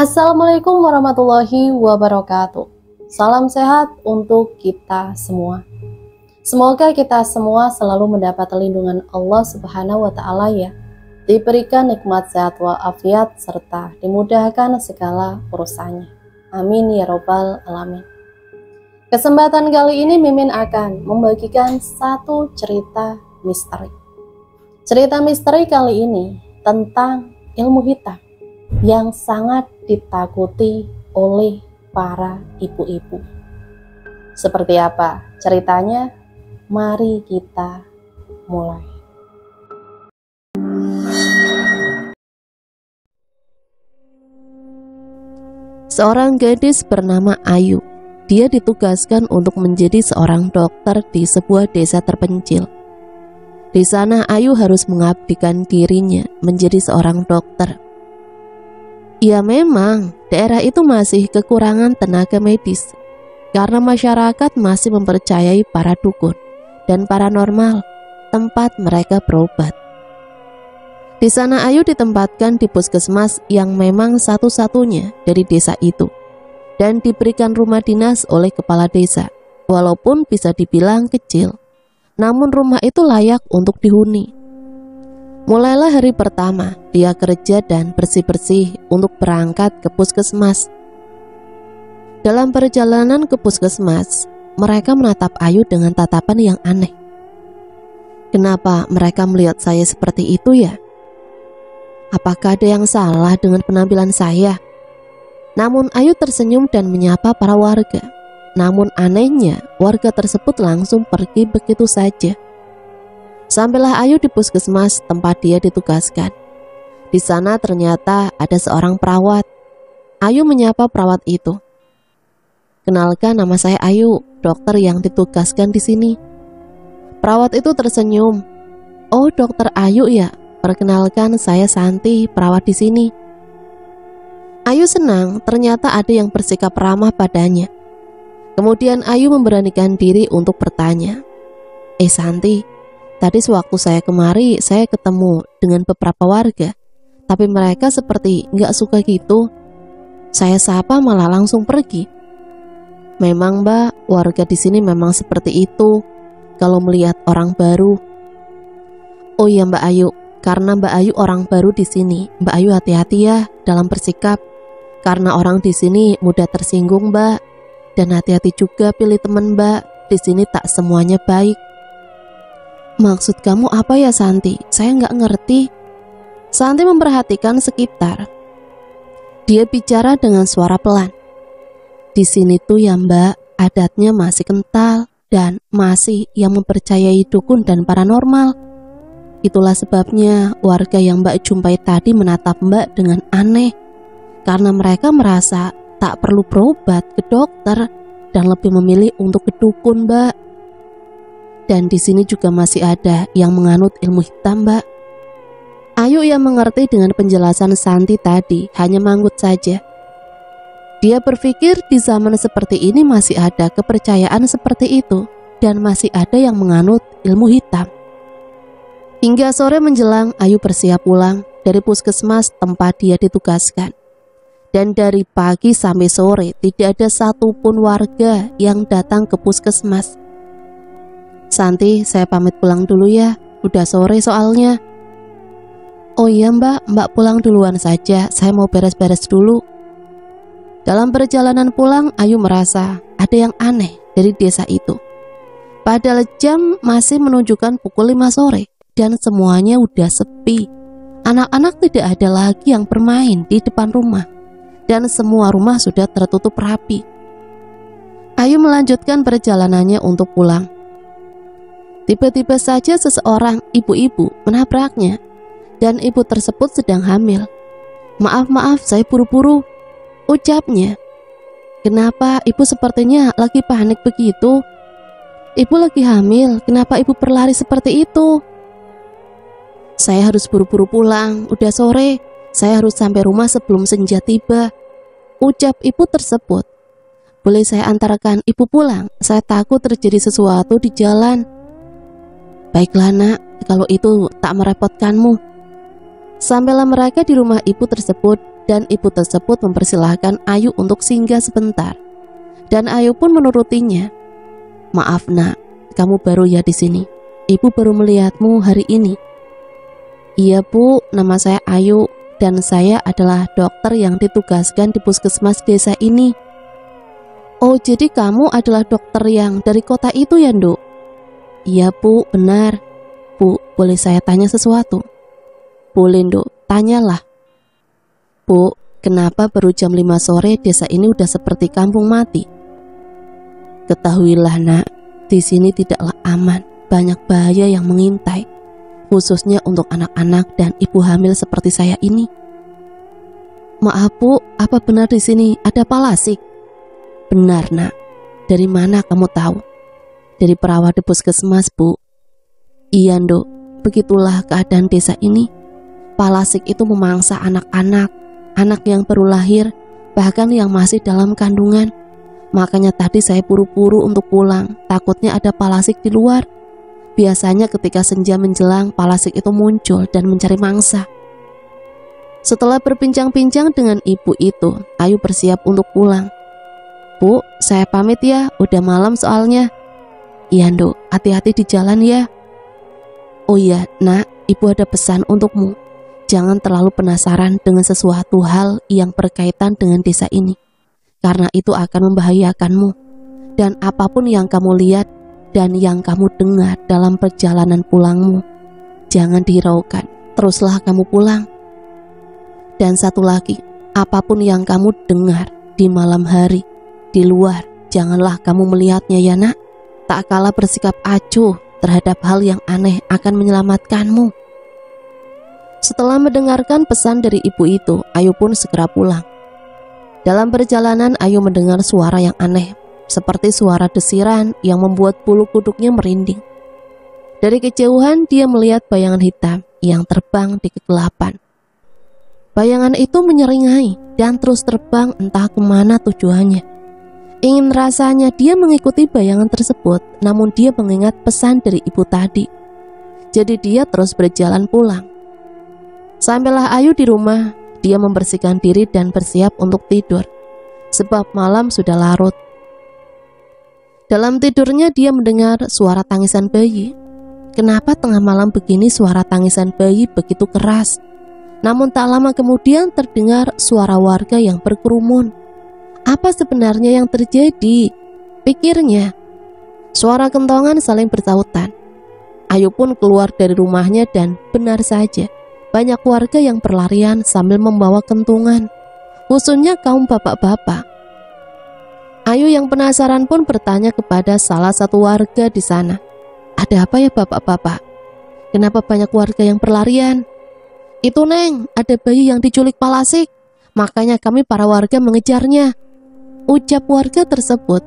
Assalamualaikum warahmatullahi wabarakatuh. Salam sehat untuk kita semua. Semoga kita semua selalu mendapat lindungan Allah Subhanahu wa Ta'ala, ya. Diberikan nikmat sehat walafiat serta dimudahkan segala urusannya. Amin ya robbal alamin. Kesempatan kali ini Mimin akan membagikan satu cerita misteri. Cerita misteri kali ini tentang ilmu hitam yang sangat ditakuti oleh para ibu-ibu. Seperti apa ceritanya? Mari kita mulai. Seorang gadis bernama Ayu. Dia ditugaskan untuk menjadi seorang dokter di sebuah desa terpencil. Di sana Ayu harus mengabdikan dirinya menjadi seorang dokter. Ya memang, daerah itu masih kekurangan tenaga medis karena masyarakat masih mempercayai para dukun dan paranormal tempat mereka berobat. Di sana Ayu ditempatkan di puskesmas yang memang satu-satunya dari desa itu dan diberikan rumah dinas oleh kepala desa. Walaupun bisa dibilang kecil, namun rumah itu layak untuk dihuni. Mulailah hari pertama, dia kerja dan bersih-bersih untuk berangkat ke puskesmas. Dalam perjalanan ke puskesmas, mereka menatap Ayu dengan tatapan yang aneh. Kenapa mereka melihat saya seperti itu ya? Apakah ada yang salah dengan penampilan saya? Namun Ayu tersenyum dan menyapa para warga. Namun anehnya, warga tersebut langsung pergi begitu saja. Sampailah Ayu di puskesmas tempat dia ditugaskan. Di sana ternyata ada seorang perawat. Ayu menyapa perawat itu. Kenalkan, nama saya Ayu, dokter yang ditugaskan di sini. Perawat itu tersenyum. Oh, dokter Ayu ya. Perkenalkan, saya Santi, perawat di sini. Ayu senang, ternyata ada yang bersikap ramah padanya. Kemudian Ayu memberanikan diri untuk bertanya. Santi, tadi sewaktu saya kemari, saya ketemu dengan beberapa warga, tapi mereka seperti nggak suka gitu. Saya sapa malah langsung pergi. Memang Mbak, warga di sini memang seperti itu kalau melihat orang baru. Oh iya Mbak Ayu, karena Mbak Ayu orang baru di sini, Mbak Ayu hati-hati ya dalam bersikap, karena orang di sini mudah tersinggung Mbak, dan hati-hati juga pilih teman Mbak. Di sini tak semuanya baik. Maksud kamu apa ya Santi? Saya nggak ngerti. Santi memperhatikan sekitar. Dia bicara dengan suara pelan. Di sini tuh ya Mbak, adatnya masih kental dan masih yang mempercayai dukun dan paranormal. Itulah sebabnya warga yang Mbak jumpai tadi menatap Mbak dengan aneh, karena mereka merasa tak perlu berobat ke dokter dan lebih memilih untuk ke dukun Mbak. Dan di sini juga masih ada yang menganut ilmu hitam Mbak. Ayu yang mengerti dengan penjelasan Santi tadi hanya manggut saja. Dia berpikir di zaman seperti ini masih ada kepercayaan seperti itu dan masih ada yang menganut ilmu hitam. Hingga sore menjelang, Ayu bersiap pulang dari puskesmas tempat dia ditugaskan. Dan dari pagi sampai sore tidak ada satupun warga yang datang ke puskesmas. Santi, saya pamit pulang dulu ya, udah sore soalnya. Oh iya Mbak pulang duluan saja, saya mau beres-beres dulu. Dalam perjalanan pulang, Ayu merasa ada yang aneh dari desa itu. Padahal jam masih menunjukkan pukul 5 sore dan semuanya udah sepi. Anak-anak tidak ada lagi yang bermain di depan rumah dan semua rumah sudah tertutup rapi. Ayu melanjutkan perjalanannya untuk pulang. Tiba-tiba saja seseorang ibu-ibu menabraknya dan ibu tersebut sedang hamil. Maaf, saya buru-buru, ucapnya. Kenapa ibu sepertinya lagi panik begitu? Ibu lagi hamil, kenapa ibu berlari seperti itu? Saya harus buru-buru pulang, udah sore, saya harus sampai rumah sebelum senja tiba, ucap ibu tersebut. Boleh saya antarkan ibu pulang? Saya takut terjadi sesuatu di jalan. Baiklah nak, kalau itu tak merepotkanmu. Sampailah mereka di rumah ibu tersebut dan ibu tersebut mempersilahkan Ayu untuk singgah sebentar. Dan Ayu pun menurutinya. "Maaf nak, kamu baru ya di sini. Ibu baru melihatmu hari ini." "Iya Bu, nama saya Ayu dan saya adalah dokter yang ditugaskan di puskesmas desa ini." "Oh, jadi kamu adalah dokter yang dari kota itu ya, Nduk?" "Iya Bu, benar." "Bu, boleh saya tanya sesuatu?" "Boleh Nduk, tanyalah." "Bu, kenapa baru jam 5 sore desa ini udah seperti kampung mati?" "Ketahuilah nak, di sini tidaklah aman, banyak bahaya yang mengintai, khususnya untuk anak-anak dan ibu hamil seperti saya ini." "Maaf Bu, apa benar di sini ada palasik?" "Benar nak." "Dari mana kamu tahu?" "Dari perawat di puskesmas Bu." "Iya Nduk, begitulah keadaan desa ini. Palasik itu memangsa anak-anak, anak yang baru lahir, bahkan yang masih dalam kandungan. Makanya tadi saya buru-buru untuk pulang, takutnya ada palasik di luar. Biasanya ketika senja menjelang, palasik itu muncul dan mencari mangsa." Setelah berbincang-bincang dengan ibu itu, Ayu bersiap untuk pulang. "Bu, saya pamit ya, udah malam soalnya." "Iya Nduk, hati-hati di jalan ya." "Oh iya nak, ibu ada pesan untukmu. Jangan terlalu penasaran dengan sesuatu hal yang berkaitan dengan desa ini, karena itu akan membahayakanmu. Dan apapun yang kamu lihat dan yang kamu dengar dalam perjalanan pulangmu, jangan dihiraukan, teruslah kamu pulang. Dan satu lagi, apapun yang kamu dengar di malam hari, di luar, janganlah kamu melihatnya ya nak. Tak kalah bersikap acuh terhadap hal yang aneh akan menyelamatkanmu." Setelah mendengarkan pesan dari ibu itu, Ayu pun segera pulang. Dalam perjalanan, Ayu mendengar suara yang aneh, seperti suara desiran yang membuat bulu kuduknya merinding. Dari kejauhan, dia melihat bayangan hitam yang terbang di kegelapan. Bayangan itu menyeringai dan terus terbang entah kemana tujuannya. Ingin rasanya dia mengikuti bayangan tersebut, namun dia mengingat pesan dari ibu tadi. Jadi dia terus berjalan pulang. Sampailah Ayu di rumah, dia membersihkan diri dan bersiap untuk tidur, sebab malam sudah larut. Dalam tidurnya dia mendengar suara tangisan bayi. Kenapa tengah malam begini suara tangisan bayi begitu keras? Namun tak lama kemudian terdengar suara warga yang berkerumun. Apa sebenarnya yang terjadi? Pikirnya. Suara kentongan saling bersautan. Ayu pun keluar dari rumahnya dan benar saja, banyak warga yang berlarian sambil membawa kentungan, khususnya kaum bapak-bapak. Ayu yang penasaran pun bertanya kepada salah satu warga di sana. "Ada apa ya bapak-bapak? Kenapa banyak warga yang berlarian?" "Itu Neng, ada bayi yang diculik palasik, makanya kami para warga mengejarnya," ucap warga tersebut.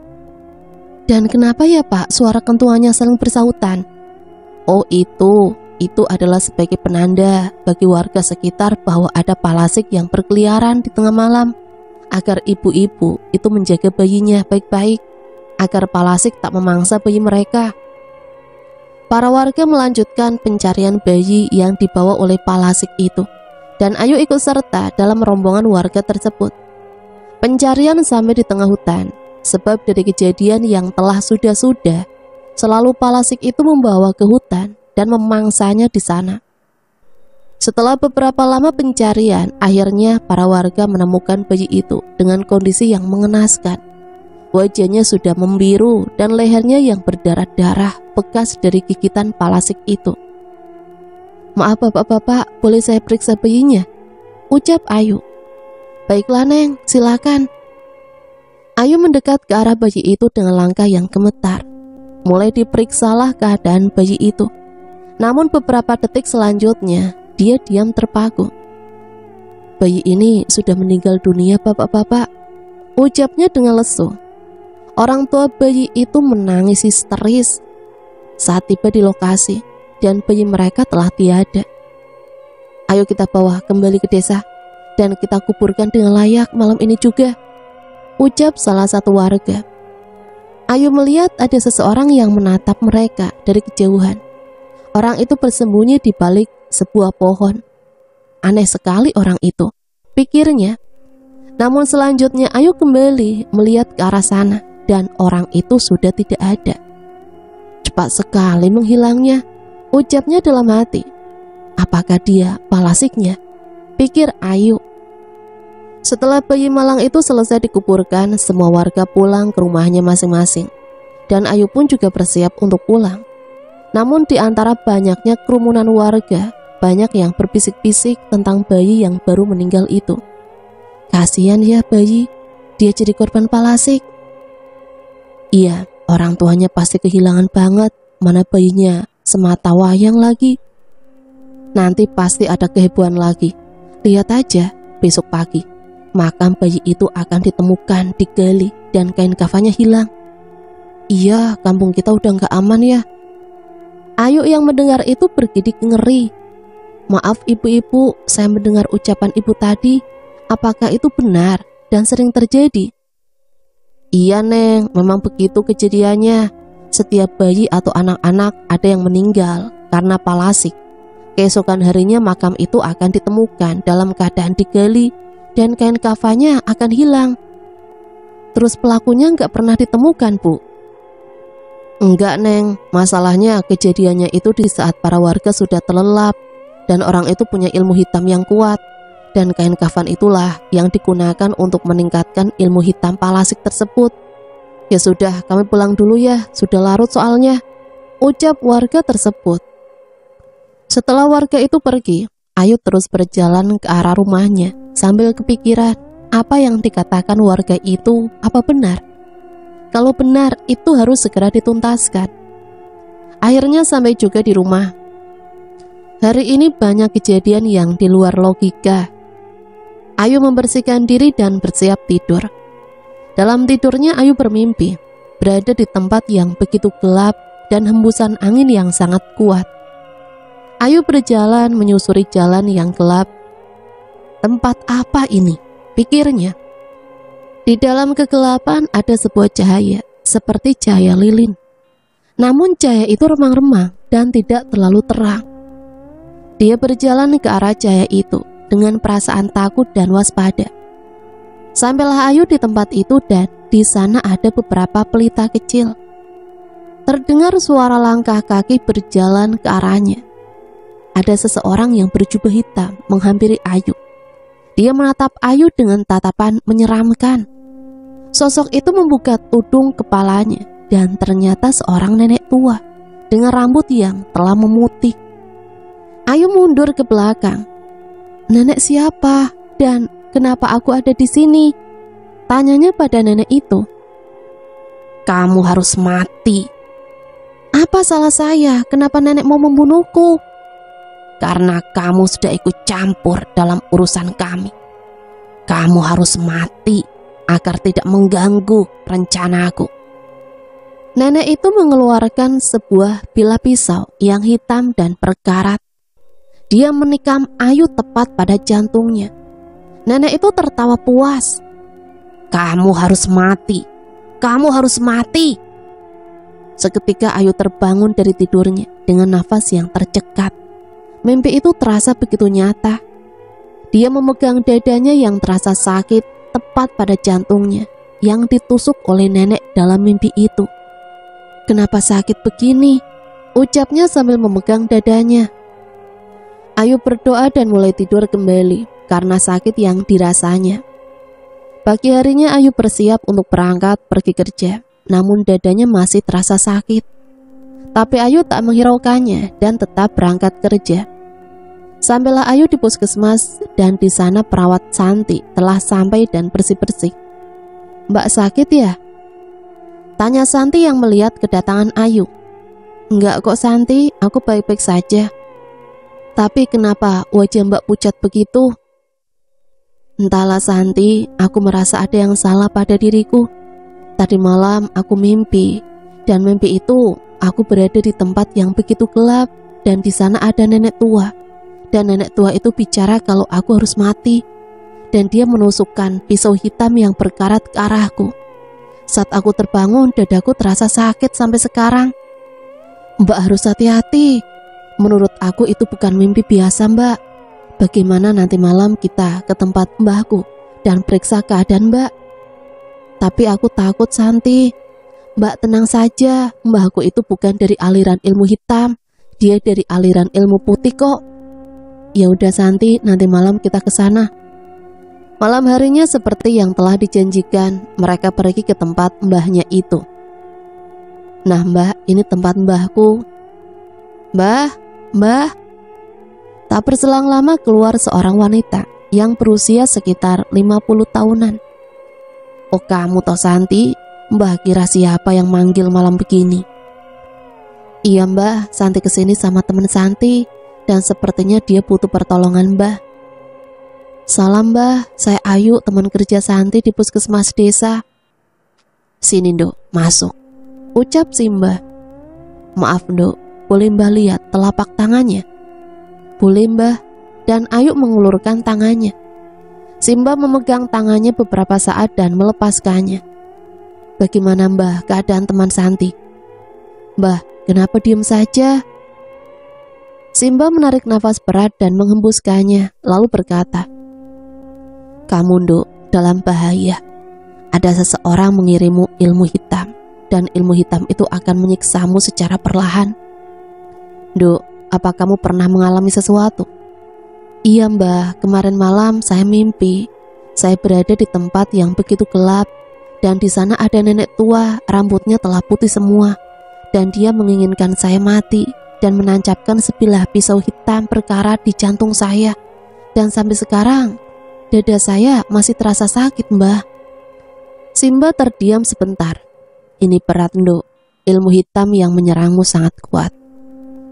"Dan kenapa ya Pak suara kentungannya saling bersautan?" "Oh itu adalah sebagai penanda bagi warga sekitar bahwa ada palasik yang berkeliaran di tengah malam, agar ibu-ibu itu menjaga bayinya baik-baik, agar palasik tak memangsa bayi mereka." Para warga melanjutkan pencarian bayi yang dibawa oleh palasik itu, dan Ayu ikut serta dalam rombongan warga tersebut. Pencarian sampai di tengah hutan, sebab dari kejadian yang telah sudah-sudah, selalu palasik itu membawa ke hutan dan memangsanya di sana. Setelah beberapa lama pencarian, akhirnya para warga menemukan bayi itu dengan kondisi yang mengenaskan. Wajahnya sudah membiru dan lehernya yang berdarah-darah bekas dari gigitan palasik itu. "Maaf bapak-bapak, boleh saya periksa bayinya?" ucap Ayu. "Baiklah Neng, silakan." Ayu mendekat ke arah bayi itu dengan langkah yang gemetar. Mulai diperiksalah keadaan bayi itu. Namun beberapa detik selanjutnya, dia diam terpaku. "Bayi ini sudah meninggal dunia bapak-bapak," ucapnya dengan lesu. Orang tua bayi itu menangis histeris saat tiba di lokasi dan bayi mereka telah tiada. "Ayo kita bawa kembali ke desa dan kita kuburkan dengan layak malam ini juga," ucap salah satu warga. Ayu melihat ada seseorang yang menatap mereka dari kejauhan. Orang itu bersembunyi di balik sebuah pohon. aneh sekali orang itu, pikirnya. Namun selanjutnya Ayu kembali melihat ke arah sana dan orang itu sudah tidak ada. Cepat sekali menghilangnya, ucapnya dalam hati. Apakah dia palasiknya? Pikir Ayu. Setelah bayi malang itu selesai dikuburkan, semua warga pulang ke rumahnya masing-masing. Dan Ayu pun juga bersiap untuk pulang. Namun di antara banyaknya kerumunan warga, banyak yang berbisik-bisik tentang bayi yang baru meninggal itu. Kasihan ya bayi, dia jadi korban palasik. Iya, orang tuanya pasti kehilangan banget, mana bayinya semata wayang lagi. Nanti pasti ada kehebohan lagi. Lihat aja, besok pagi makam bayi itu akan ditemukan, digali, dan kain kafannya hilang. Iya, kampung kita udah gak aman ya. Ayu yang mendengar itu bergidik ngeri. Maaf ibu-ibu, saya mendengar ucapan ibu tadi. Apakah itu benar dan sering terjadi? Iya Neng, memang begitu kejadiannya. Setiap bayi atau anak-anak ada yang meninggal karena palasik. Keesokan harinya makam itu akan ditemukan dalam keadaan digali dan kain kafannya akan hilang. Terus pelakunya nggak pernah ditemukan, Bu? Enggak Neng, masalahnya kejadiannya itu di saat para warga sudah terlelap dan orang itu punya ilmu hitam yang kuat. Dan kain kafan itulah yang digunakan untuk meningkatkan ilmu hitam palasik tersebut. Ya sudah, kami pulang dulu ya, sudah larut soalnya, ucap warga tersebut. Setelah warga itu pergi, Ayu terus berjalan ke arah rumahnya sambil kepikiran apa yang dikatakan warga itu apa benar. Kalau benar, itu harus segera dituntaskan. Akhirnya sampai juga di rumah. Hari ini banyak kejadian yang di luar logika. Ayu membersihkan diri dan bersiap tidur. Dalam tidurnya Ayu bermimpi berada di tempat yang begitu gelap dan hembusan angin yang sangat kuat. Ayu berjalan menyusuri jalan yang gelap. Tempat apa ini? Pikirnya. Di dalam kegelapan ada sebuah cahaya, seperti cahaya lilin. Namun cahaya itu remang-remang dan tidak terlalu terang. Dia berjalan ke arah cahaya itu dengan perasaan takut dan waspada. Sampailah Ayu di tempat itu dan di sana ada beberapa pelita kecil. Terdengar suara langkah kaki berjalan ke arahnya. Ada seseorang yang berjubah hitam menghampiri Ayu. Dia menatap Ayu dengan tatapan menyeramkan. Sosok itu membuka tudung kepalanya dan ternyata seorang nenek tua dengan rambut yang telah memutih. Ayu mundur ke belakang. Nenek siapa dan kenapa aku ada di sini? Tanyanya pada nenek itu. Kamu harus mati. Apa salah saya? Kenapa nenek mau membunuhku? Karena kamu sudah ikut campur dalam urusan kami. Kamu harus mati agar tidak mengganggu rencanaku. Nenek itu mengeluarkan sebuah bilah pisau yang hitam dan berkarat. Dia menikam Ayu tepat pada jantungnya. Nenek itu tertawa puas. Kamu harus mati. Kamu harus mati. Seketika Ayu terbangun dari tidurnya dengan nafas yang tercekat. Mimpi itu terasa begitu nyata. Dia memegang dadanya yang terasa sakit tepat pada jantungnya yang ditusuk oleh nenek dalam mimpi itu. Kenapa sakit begini? Ucapnya sambil memegang dadanya. Ayu berdoa dan mulai tidur kembali karena sakit yang dirasanya. Pagi harinya Ayu bersiap untuk berangkat pergi kerja, namun dadanya masih terasa sakit. Tapi Ayu tak menghiraukannya dan tetap berangkat kerja. Sampailah Ayu di puskesmas dan di sana perawat Santi telah sampai dan bersih-bersih. Mbak sakit ya? Tanya Santi yang melihat kedatangan Ayu. Enggak kok Santi, aku baik-baik saja. Tapi kenapa wajah Mbak pucat begitu? Entahlah Santi, aku merasa ada yang salah pada diriku. Tadi malam aku mimpi, dan mimpi itu aku berada di tempat yang begitu gelap dan di sana ada nenek tua. Dan nenek tua itu bicara kalau aku harus mati. Dan dia menusukkan pisau hitam yang berkarat ke arahku. Saat aku terbangun, dadaku terasa sakit sampai sekarang. Mbak harus hati-hati. Menurut aku itu bukan mimpi biasa Mbak. Bagaimana nanti malam kita ke tempat mbahku dan periksa keadaan Mbak? Tapi aku takut, Santi. Mbak tenang saja, mbahku itu bukan dari aliran ilmu hitam, dia dari aliran ilmu putih kok. Ya udah Santi, nanti malam kita ke sana. Malam harinya seperti yang telah dijanjikan, mereka pergi ke tempat mbahnya itu. Nah Mbak, ini tempat mbahku. Mbah. Tak berselang lama keluar seorang wanita yang berusia sekitar 50 tahunan. Oh kamu toh Santi, Mbah kira siapa yang manggil malam begini? Iya Mbah, Santi kesini sama teman Santi dan sepertinya dia butuh pertolongan Mbah. Salam Mbah, saya Ayu, teman kerja Santi di puskesmas desa. Sini Nduk, masuk, ucap si Mbah. Maaf Nduk, boleh Mbah lihat telapak tangannya? Boleh Mbah, dan Ayu mengulurkan tangannya. Si Mbah memegang tangannya beberapa saat dan melepaskannya. Bagaimana Mbah keadaan teman Santi? Mbah, kenapa diam saja? Si Mbah menarik nafas berat dan menghembuskannya, lalu berkata, kamu Nduk dalam bahaya. Ada seseorang mengirimu ilmu hitam, dan ilmu hitam itu akan menyiksamu secara perlahan. Nduk, apa kamu pernah mengalami sesuatu? Iya Mbah, kemarin malam saya mimpi. Saya berada di tempat yang begitu gelap, dan di sana ada nenek tua, rambutnya telah putih semua, dan dia menginginkan saya mati, dan menancapkan sebilah pisau hitam perkarat di jantung saya. Dan sampai sekarang, dada saya masih terasa sakit Mbah. Si Mbah terdiam sebentar. Ini berat Nduk, ilmu hitam yang menyerangmu sangat kuat.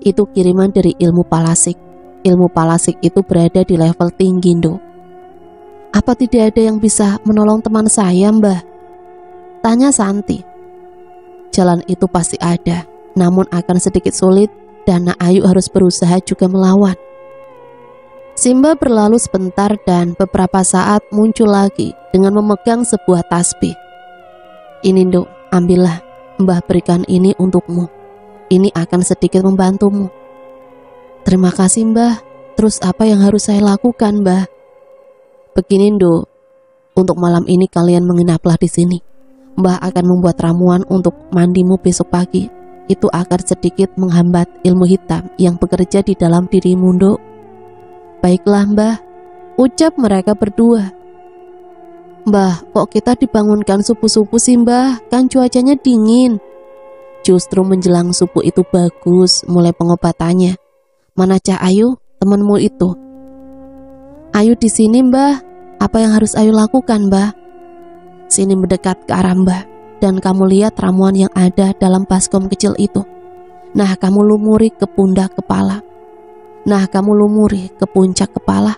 Itu kiriman dari ilmu palasik. Ilmu palasik itu berada di level tinggi Nduk. Apa tidak ada yang bisa menolong teman saya Mbah? Tanya Santi. Jalan itu pasti ada, namun akan sedikit sulit dan Nak Ayu harus berusaha juga melawan. Simba berlalu sebentar dan beberapa saat muncul lagi dengan memegang sebuah tasbih. Ini Nduk, ambillah, Mbah berikan ini untukmu. Ini akan sedikit membantumu. Terima kasih Mbah. Terus apa yang harus saya lakukan Mbah? Begini Nduk, untuk malam ini kalian menginaplah di sini. Mbah akan membuat ramuan untuk mandimu besok pagi. Itu akan sedikit menghambat ilmu hitam yang bekerja di dalam dirimu Nduk. Baiklah Mbah, ucap mereka berdua. Mbah, kok kita dibangunkan subuh-subuh sih Mbah? Kan cuacanya dingin. Justru menjelang subuh itu bagus mulai pengobatannya. Mana Cah Ayu, temanmu itu? Ayu di sini Mbah. Apa yang harus Ayu lakukan Mbah? Sini mendekat ke arah Mbah, dan kamu lihat ramuan yang ada dalam baskom kecil itu. Nah, kamu lumuri ke pundak kepala. Nah, kamu lumuri ke puncak kepala,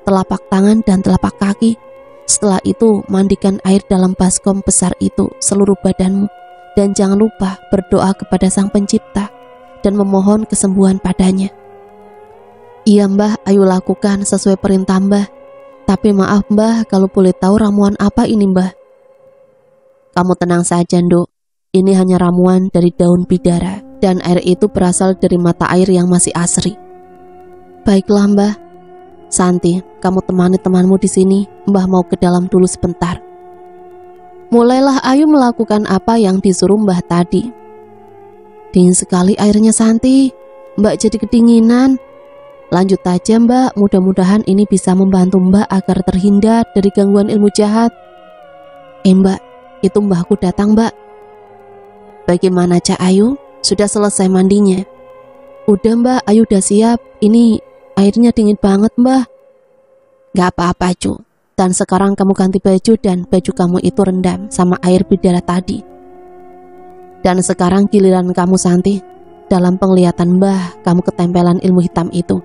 telapak tangan dan telapak kaki. Setelah itu, mandikan air dalam baskom besar itu seluruh badanmu. Dan jangan lupa berdoa kepada Sang Pencipta dan memohon kesembuhan padanya. Iya Mbah, Ayu lakukan sesuai perintah Mbah. Tapi maaf Mbah, kalau boleh tahu ramuan apa ini Mbah? Kamu tenang saja Nduk, ini hanya ramuan dari daun bidara, dan air itu berasal dari mata air yang masih asri. Baiklah Mbah. Santi, kamu temani temanmu di sini, Mbah mau ke dalam dulu sebentar. Mulailah Ayu melakukan apa yang disuruh Mbah tadi. Dingin sekali airnya Santi, Mbak jadi kedinginan. Lanjut aja Mbak, mudah-mudahan ini bisa membantu Mbak agar terhindar dari gangguan ilmu jahat. Mbak, itu mbahku datang Mbak. Bagaimana Cak Ayu? Sudah selesai mandinya? Udah Mbak, Ayu udah siap. Ini airnya dingin banget Mbah. Gak apa-apa Cu. Dan sekarang kamu ganti baju dan baju kamu itu rendam sama air bidara tadi. Dan sekarang giliran kamu Santi. Dalam penglihatan Mbah, kamu ketempelan ilmu hitam itu.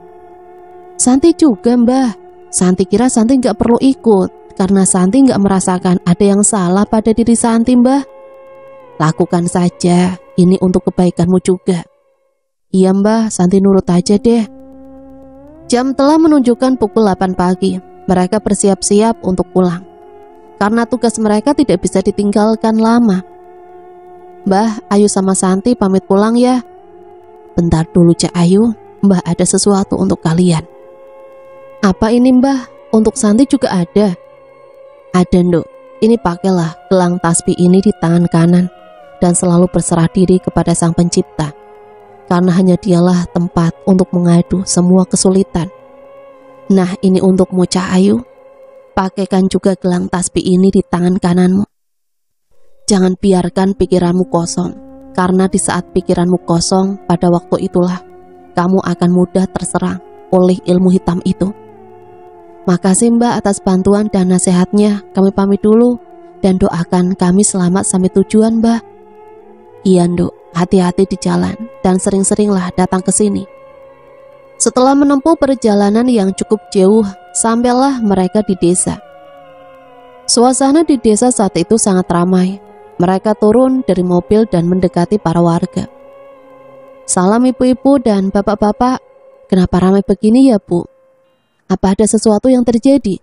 Santi juga Mbah. Santi kira Santi gak perlu ikut, karena Santi gak merasakan ada yang salah pada diri Santi Mbah. Lakukan saja, ini untuk kebaikanmu juga. Iya Mbah, Santi nurut aja deh. Jam telah menunjukkan pukul 8 pagi. Mereka bersiap-siap untuk pulang, karena tugas mereka tidak bisa ditinggalkan lama. Mbah, Ayu sama Santi pamit pulang ya. Bentar dulu Cak Ayu, Mbah ada sesuatu untuk kalian. Apa ini Mbah? Untuk Santi juga ada? Ada Nduk. Ini pakailah gelang tasbih ini di tangan kanan dan selalu berserah diri kepada Sang Pencipta. Karena hanya dialah tempat untuk mengadu semua kesulitan. Nah, ini untukmu Cak Ayu. Pakaikan juga gelang tasbih ini di tangan kananmu. Jangan biarkan pikiranmu kosong, karena di saat pikiranmu kosong, pada waktu itulah kamu akan mudah terserang oleh ilmu hitam itu. Makasih Mbak atas bantuan dan nasihatnya. Kami pamit dulu dan doakan kami selamat sampai tujuan Mbak. Iya Nduk, hati-hati di jalan dan sering-seringlah datang ke sini. Setelah menempuh perjalanan yang cukup jauh, sampailah mereka di desa. Suasana di desa saat itu sangat ramai. Mereka turun dari mobil dan mendekati para warga. Salam ibu-ibu dan bapak-bapak. Kenapa ramai begini ya Bu? Apa ada sesuatu yang terjadi?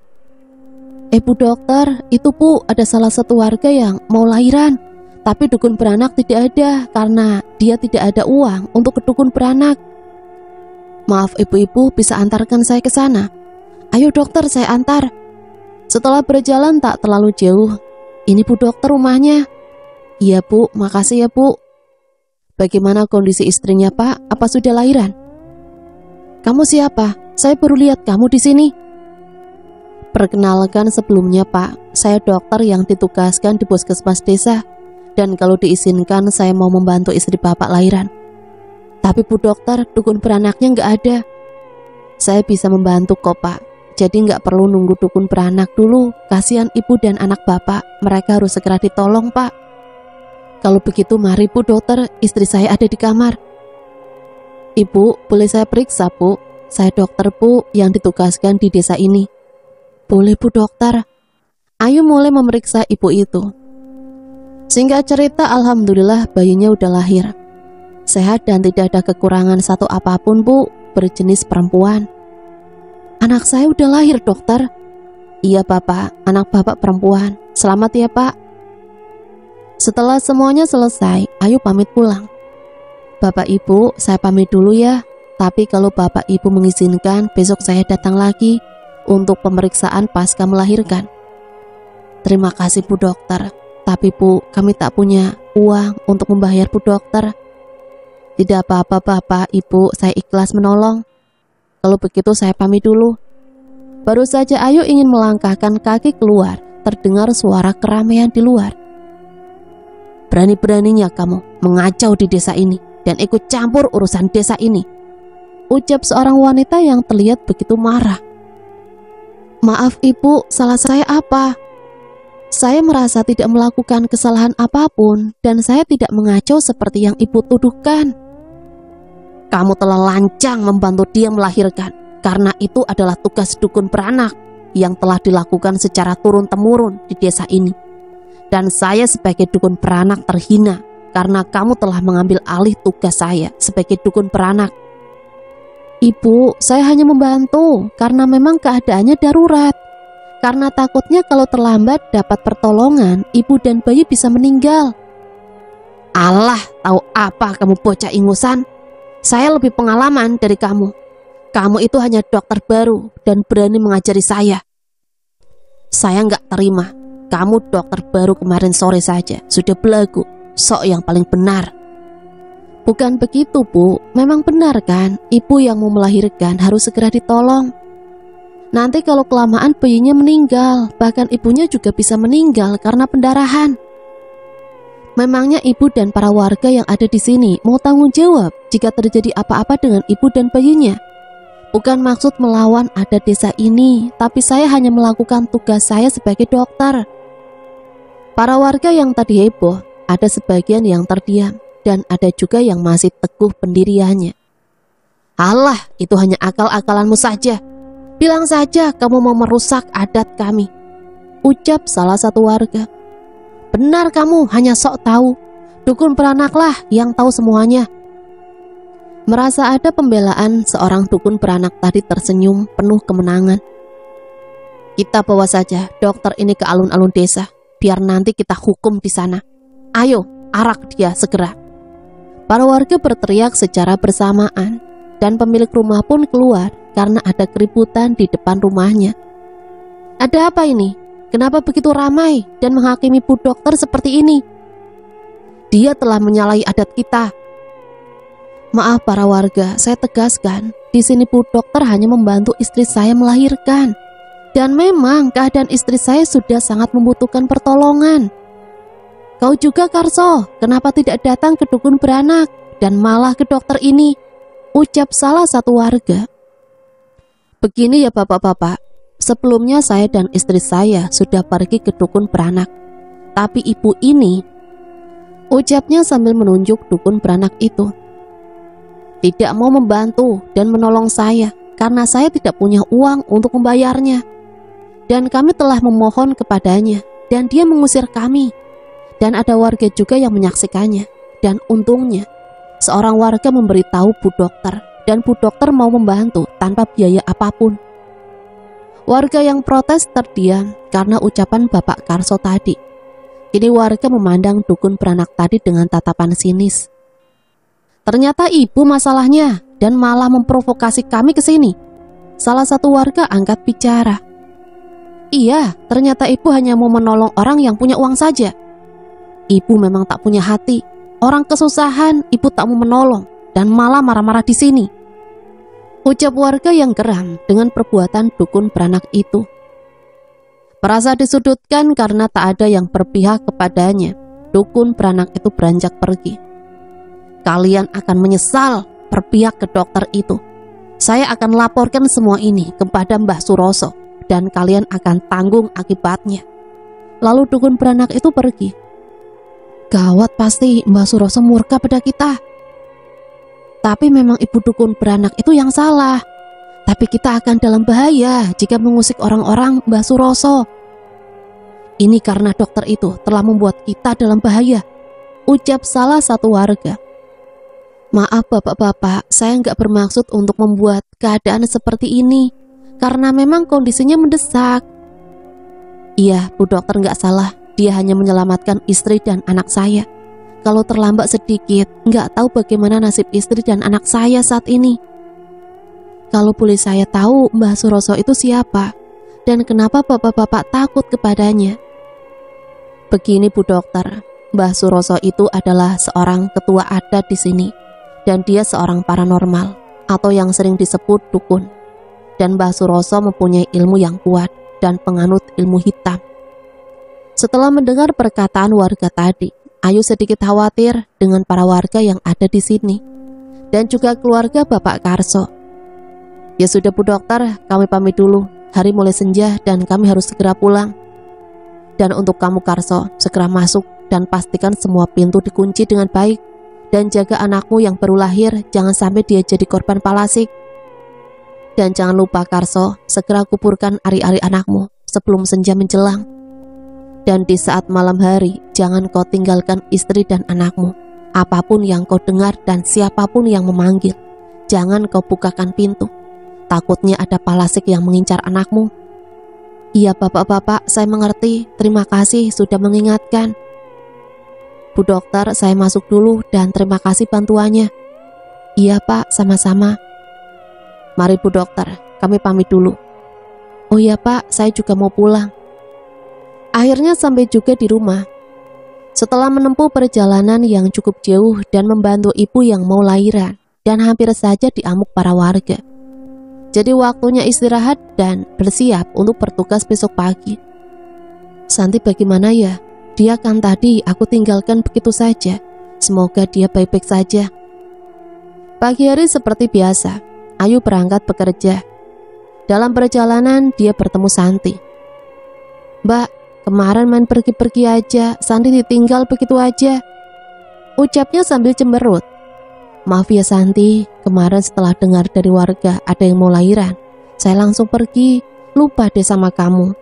Bu dokter, itu Bu ada salah satu warga yang mau lahiran. Tapi dukun beranak tidak ada karena dia tidak ada uang untuk ke dukun beranak. Maaf ibu-ibu, bisa antarkan saya ke sana? Ayo dokter, saya antar. Setelah berjalan tak terlalu jauh, ini Bu dokter rumahnya. Iya Bu, makasih ya Bu. Bagaimana kondisi istrinya Pak? Apa sudah lahiran? Kamu siapa? Saya baru lihat kamu di sini. Perkenalkan sebelumnya Pak, saya dokter yang ditugaskan di puskesmas desa. Dan kalau diizinkan saya mau membantu istri Bapak lahiran. Tapi Bu dokter, dukun beranaknya nggak ada. Saya bisa membantu kok Pak. Jadi nggak perlu nunggu dukun beranak dulu. Kasihan ibu dan anak Bapak, mereka harus segera ditolong Pak. Kalau begitu mari Bu dokter, istri saya ada di kamar. Ibu, boleh saya periksa Bu? Saya dokter Bu yang ditugaskan di desa ini. Boleh Bu dokter. Ayu mulai memeriksa ibu itu. Singkat cerita, alhamdulillah bayinya udah lahir. Sehat dan tidak ada kekurangan satu apapun Bu, berjenis perempuan. Anak saya udah lahir dokter. Iya Bapak, anak Bapak perempuan. Selamat ya Pak. Setelah semuanya selesai, Ayu pamit pulang. Bapak Ibu, saya pamit dulu ya. Tapi kalau Bapak Ibu mengizinkan, besok saya datang lagi untuk pemeriksaan pasca melahirkan. Terima kasih Bu dokter. Tapi Bu, kami tak punya uang untuk membayar Bu dokter. Tidak apa-apa Bapak Ibu, saya ikhlas menolong. Kalau begitu saya pamit dulu. Baru saja Ayu ingin melangkahkan kaki keluar, terdengar suara keramaian di luar. Berani-beraninya kamu mengacau di desa ini dan ikut campur urusan desa ini, ucap seorang wanita yang terlihat begitu marah. Maaf Ibu, salah saya apa? Saya merasa tidak melakukan kesalahan apapun dan saya tidak mengacau seperti yang Ibu tuduhkan. Kamu telah lancang membantu dia melahirkan karena itu adalah tugas dukun beranak yang telah dilakukan secara turun-temurun di desa ini. Dan saya sebagai dukun beranak terhina karena kamu telah mengambil alih tugas saya sebagai dukun beranak. Ibu, saya hanya membantu karena memang keadaannya darurat. Karena takutnya kalau terlambat dapat pertolongan, ibu dan bayi bisa meninggal. Alah, tahu apa kamu bocah ingusan? Saya lebih pengalaman dari kamu. Kamu itu hanya dokter baru dan berani mengajari saya. Saya nggak terima. Kamu dokter baru kemarin sore saja, sudah belagu, sok yang paling benar. Bukan begitu Bu, memang benar kan, ibu yang mau melahirkan harus segera ditolong. Nanti kalau kelamaan bayinya meninggal, bahkan ibunya juga bisa meninggal karena pendarahan. Memangnya ibu dan para warga yang ada di sini mau tanggung jawab jika terjadi apa-apa dengan ibu dan bayinya? Bukan maksud melawan adat desa ini, tapi saya hanya melakukan tugas saya sebagai dokter. Para warga yang tadi heboh, ada sebagian yang terdiam. Dan ada juga yang masih teguh pendiriannya. Alah, itu hanya akal-akalanmu saja. Bilang saja kamu mau merusak adat kami, ucap salah satu warga. Benar kamu, hanya sok tahu. Dukun beranaklah yang tahu semuanya. Merasa ada pembelaan, seorang dukun beranak tadi tersenyum penuh kemenangan. Kita bawa saja dokter ini ke alun-alun desa, biar nanti kita hukum di sana. Ayo, arak dia segera. Para warga berteriak secara bersamaan dan pemilik rumah pun keluar karena ada keributan di depan rumahnya. Ada apa ini? Kenapa begitu ramai dan menghakimi Bu Dokter seperti ini? Dia telah menyalahi adat kita. Maaf para warga, saya tegaskan, di sini Bu Dokter hanya membantu istri saya melahirkan. Dan memang keadaan istri saya sudah sangat membutuhkan pertolongan. Kau juga Karso, kenapa tidak datang ke dukun beranak dan malah ke dokter ini? Ucap salah satu warga. Begini ya bapak-bapak, sebelumnya saya dan istri saya sudah pergi ke dukun beranak. Tapi ibu ini, ucapnya sambil menunjuk dukun beranak itu, tidak mau membantu dan menolong saya karena saya tidak punya uang untuk membayarnya. Dan kami telah memohon kepadanya dan dia mengusir kami. Dan ada warga juga yang menyaksikannya. Dan untungnya seorang warga memberitahu Bu Dokter dan Bu Dokter mau membantu tanpa biaya apapun. Warga yang protes terdiam karena ucapan Bapak Karso tadi. Kini warga memandang dukun beranak tadi dengan tatapan sinis. Ternyata ibu masalahnya dan malah memprovokasi kami ke sini. Salah satu warga angkat bicara. Iya, ternyata ibu hanya mau menolong orang yang punya uang saja. Ibu memang tak punya hati. Orang kesusahan, ibu tak mau menolong dan malah marah-marah di sini. Ucap warga yang geram dengan perbuatan dukun beranak itu. Merasa disudutkan karena tak ada yang berpihak kepadanya, dukun beranak itu beranjak pergi. Kalian akan menyesal berpihak ke dokter itu. Saya akan laporkan semua ini kepada Mbah Suroso. Dan kalian akan tanggung akibatnya. Lalu dukun beranak itu pergi. Gawat, pasti Mbah Suroso murka pada kita. Tapi memang ibu dukun beranak itu yang salah. Tapi kita akan dalam bahaya jika mengusik orang-orang Mbah Suroso. Ini karena dokter itu telah membuat kita dalam bahaya, ucap salah satu warga. Maaf bapak-bapak, saya nggak bermaksud untuk membuat keadaan seperti ini. Karena memang kondisinya mendesak. Iya, Bu Dokter nggak salah. Dia hanya menyelamatkan istri dan anak saya. Kalau terlambat sedikit, nggak tahu bagaimana nasib istri dan anak saya saat ini. Kalau boleh saya tahu Mbah Suroso itu siapa? Dan kenapa bapak-bapak takut kepadanya? Begini Bu Dokter, Mbah Suroso itu adalah seorang ketua adat di sini. Dan dia seorang paranormal, atau yang sering disebut dukun. Dan Mbah Suroso mempunyai ilmu yang kuat dan penganut ilmu hitam. Setelah mendengar perkataan warga tadi, Ayu sedikit khawatir dengan para warga yang ada di sini dan juga keluarga Bapak Karso. Ya sudah Bu Dokter, kami pamit dulu. Hari mulai senja dan kami harus segera pulang. Dan untuk kamu Karso, segera masuk dan pastikan semua pintu dikunci dengan baik. Dan jaga anakmu yang baru lahir, jangan sampai dia jadi korban palasik. Dan jangan lupa Karso, segera kuburkan ari-ari anakmu sebelum senja menjelang. Dan di saat malam hari, jangan kau tinggalkan istri dan anakmu. Apapun yang kau dengar dan siapapun yang memanggil, jangan kau bukakan pintu. Takutnya ada palasik yang mengincar anakmu. Iya bapak-bapak, saya mengerti. Terima kasih sudah mengingatkan. Bu Dokter, saya masuk dulu dan terima kasih bantuannya. Iya Pak, sama-sama. Mari Bu Dokter, kami pamit dulu. Oh iya Pak, saya juga mau pulang. Akhirnya sampai juga di rumah. Setelah menempuh perjalanan yang cukup jauh dan membantu ibu yang mau lahiran, dan hampir saja diamuk para warga. Jadi waktunya istirahat dan bersiap untuk bertugas besok pagi. Santi bagaimana ya? Dia kan tadi aku tinggalkan begitu saja. Semoga dia baik-baik saja. Pagi hari seperti biasa, Ayu berangkat bekerja. Dalam perjalanan dia bertemu Santi. Mbak, kemarin main pergi-pergi aja, Santi ditinggal begitu aja, ucapnya sambil cemberut. Maaf ya Santi, kemarin setelah dengar dari warga ada yang mau lahiran, saya langsung pergi, lupa deh sama kamu.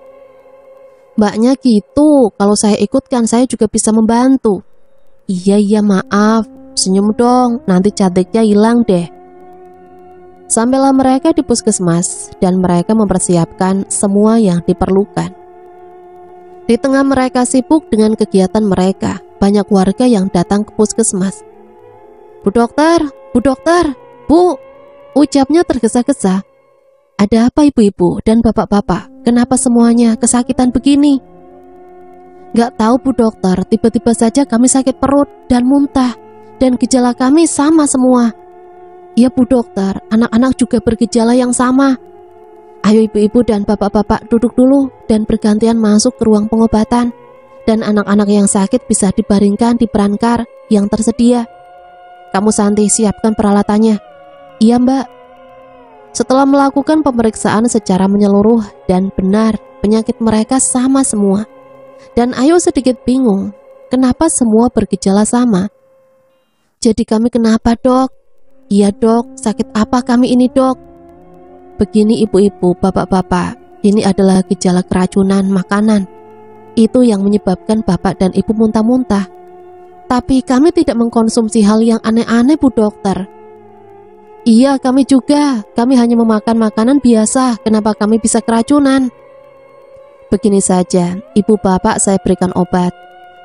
Mbaknya gitu, kalau saya ikutkan saya juga bisa membantu. Iya maaf, senyum dong, nanti cantiknya hilang deh. Sampailah mereka di puskesmas dan mereka mempersiapkan semua yang diperlukan. Di tengah mereka sibuk dengan kegiatan mereka, banyak warga yang datang ke puskesmas. Bu dokter, Bu, ucapnya tergesa-gesa. Ada apa ibu-ibu dan bapak-bapak? Kenapa semuanya kesakitan begini? Gak tahu Bu Dokter, tiba-tiba saja kami sakit perut dan muntah. Dan gejala kami sama semua. Ya Bu Dokter, anak-anak juga bergejala yang sama. Ayo ibu-ibu dan bapak-bapak duduk dulu dan bergantian masuk ke ruang pengobatan. Dan anak-anak yang sakit bisa dibaringkan di brankar yang tersedia. Kamu Santi, siapkan peralatannya. Iya Mbak. Setelah melakukan pemeriksaan secara menyeluruh dan benar, penyakit mereka sama semua. Dan Ayu sedikit bingung, kenapa semua bergejala sama? Jadi kami kenapa dok? Iya dok, sakit apa kami ini dok? Begini ibu-ibu, bapak-bapak, ini adalah gejala keracunan makanan. Itu yang menyebabkan bapak dan ibu muntah-muntah. Tapi kami tidak mengkonsumsi hal yang aneh-aneh Bu Dokter. Iya kami juga, kami hanya memakan makanan biasa, kenapa kami bisa keracunan? Begini saja, ibu bapak saya berikan obat.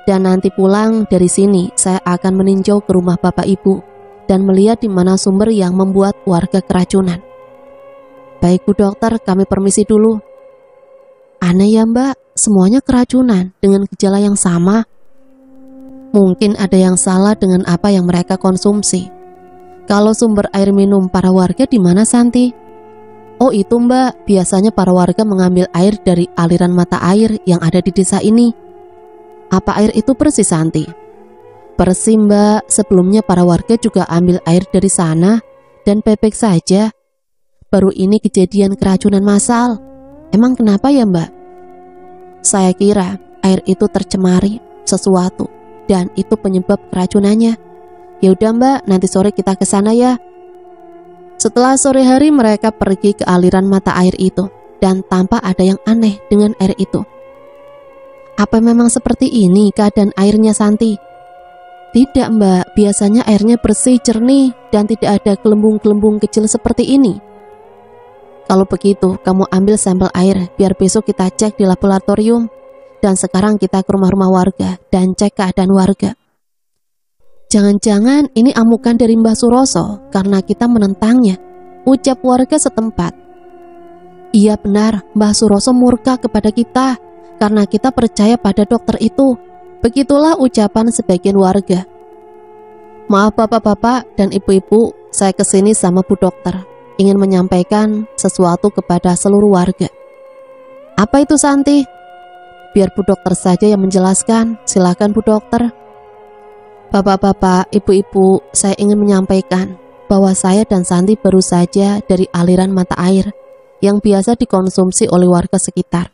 Dan nanti pulang dari sini saya akan meninjau ke rumah bapak ibu dan melihat di mana sumber yang membuat warga keracunan. Baik Bu Dokter, kami permisi dulu. Aneh ya Mbak, semuanya keracunan dengan gejala yang sama. Mungkin ada yang salah dengan apa yang mereka konsumsi. Kalau sumber air minum para warga di mana Santi? Oh itu Mbak, biasanya para warga mengambil air dari aliran mata air yang ada di desa ini. Apa air itu persis Santi? Persis Mbak, sebelumnya para warga juga ambil air dari sana dan pepek saja. Baru ini kejadian keracunan massal. Emang kenapa ya Mbak? Saya kira air itu tercemari sesuatu dan itu penyebab keracunannya. Ya udah Mbak, nanti sore kita ke sana ya. Setelah sore hari mereka pergi ke aliran mata air itu dan tampak ada yang aneh dengan air itu. Apa memang seperti ini keadaan airnya Santi? Tidak Mbak, biasanya airnya bersih, jernih dan tidak ada gelembung-gelembung kecil seperti ini. Kalau begitu, kamu ambil sampel air biar besok kita cek di laboratorium. Dan sekarang kita ke rumah-rumah warga dan cek keadaan warga. Jangan-jangan ini amukan dari Mbah Suroso karena kita menentangnya, ucap warga setempat. Iya benar, Mbah Suroso murka kepada kita karena kita percaya pada dokter itu. Begitulah ucapan sebagian warga. Maaf bapak-bapak dan ibu-ibu, saya kesini sama Bu Dokter, ingin menyampaikan sesuatu kepada seluruh warga. Apa itu Santi? Biar Bu Dokter saja yang menjelaskan, silakan Bu Dokter. Bapak-bapak, ibu-ibu, saya ingin menyampaikan bahwa saya dan Santi baru saja dari aliran mata air yang biasa dikonsumsi oleh warga sekitar.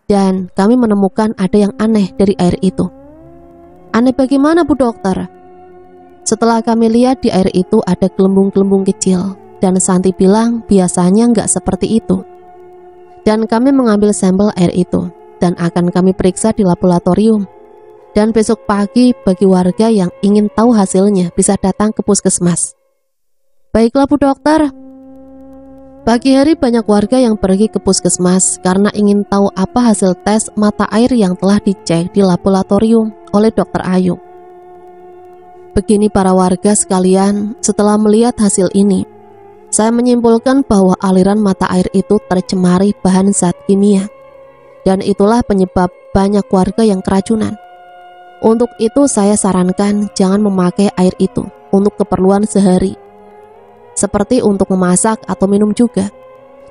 Dan kami menemukan ada yang aneh dari air itu. Aneh bagaimana Bu Dokter? Setelah kami lihat di air itu ada gelembung-gelembung kecil dan Santi bilang biasanya nggak seperti itu. Dan kami mengambil sampel air itu dan akan kami periksa di laboratorium. Dan besok pagi bagi warga yang ingin tahu hasilnya bisa datang ke puskesmas. Baiklah Bu Dokter. Pagi hari banyak warga yang pergi ke puskesmas karena ingin tahu apa hasil tes mata air yang telah dicek di laboratorium oleh Dokter Ayu. Begini para warga sekalian, setelah melihat hasil ini, saya menyimpulkan bahwa aliran mata air itu tercemari bahan zat kimia. Dan itulah penyebab banyak warga yang keracunan. Untuk itu saya sarankan jangan memakai air itu untuk keperluan sehari, seperti untuk memasak atau minum juga.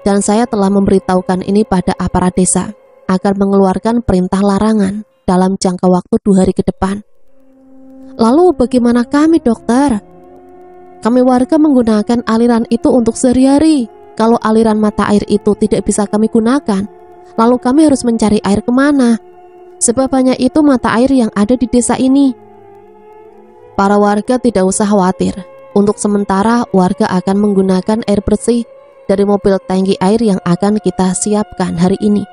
Dan saya telah memberitahukan ini pada aparat desa agar mengeluarkan perintah larangan dalam jangka waktu 2 hari ke depan. Lalu bagaimana kami dokter? Kami warga menggunakan aliran itu untuk sehari-hari. Kalau aliran mata air itu tidak bisa kami gunakan, lalu kami harus mencari air kemana? Sebab hanya itu mata air yang ada di desa ini. Para warga tidak usah khawatir. Untuk sementara warga akan menggunakan air bersih dari mobil tangki air yang akan kita siapkan hari ini.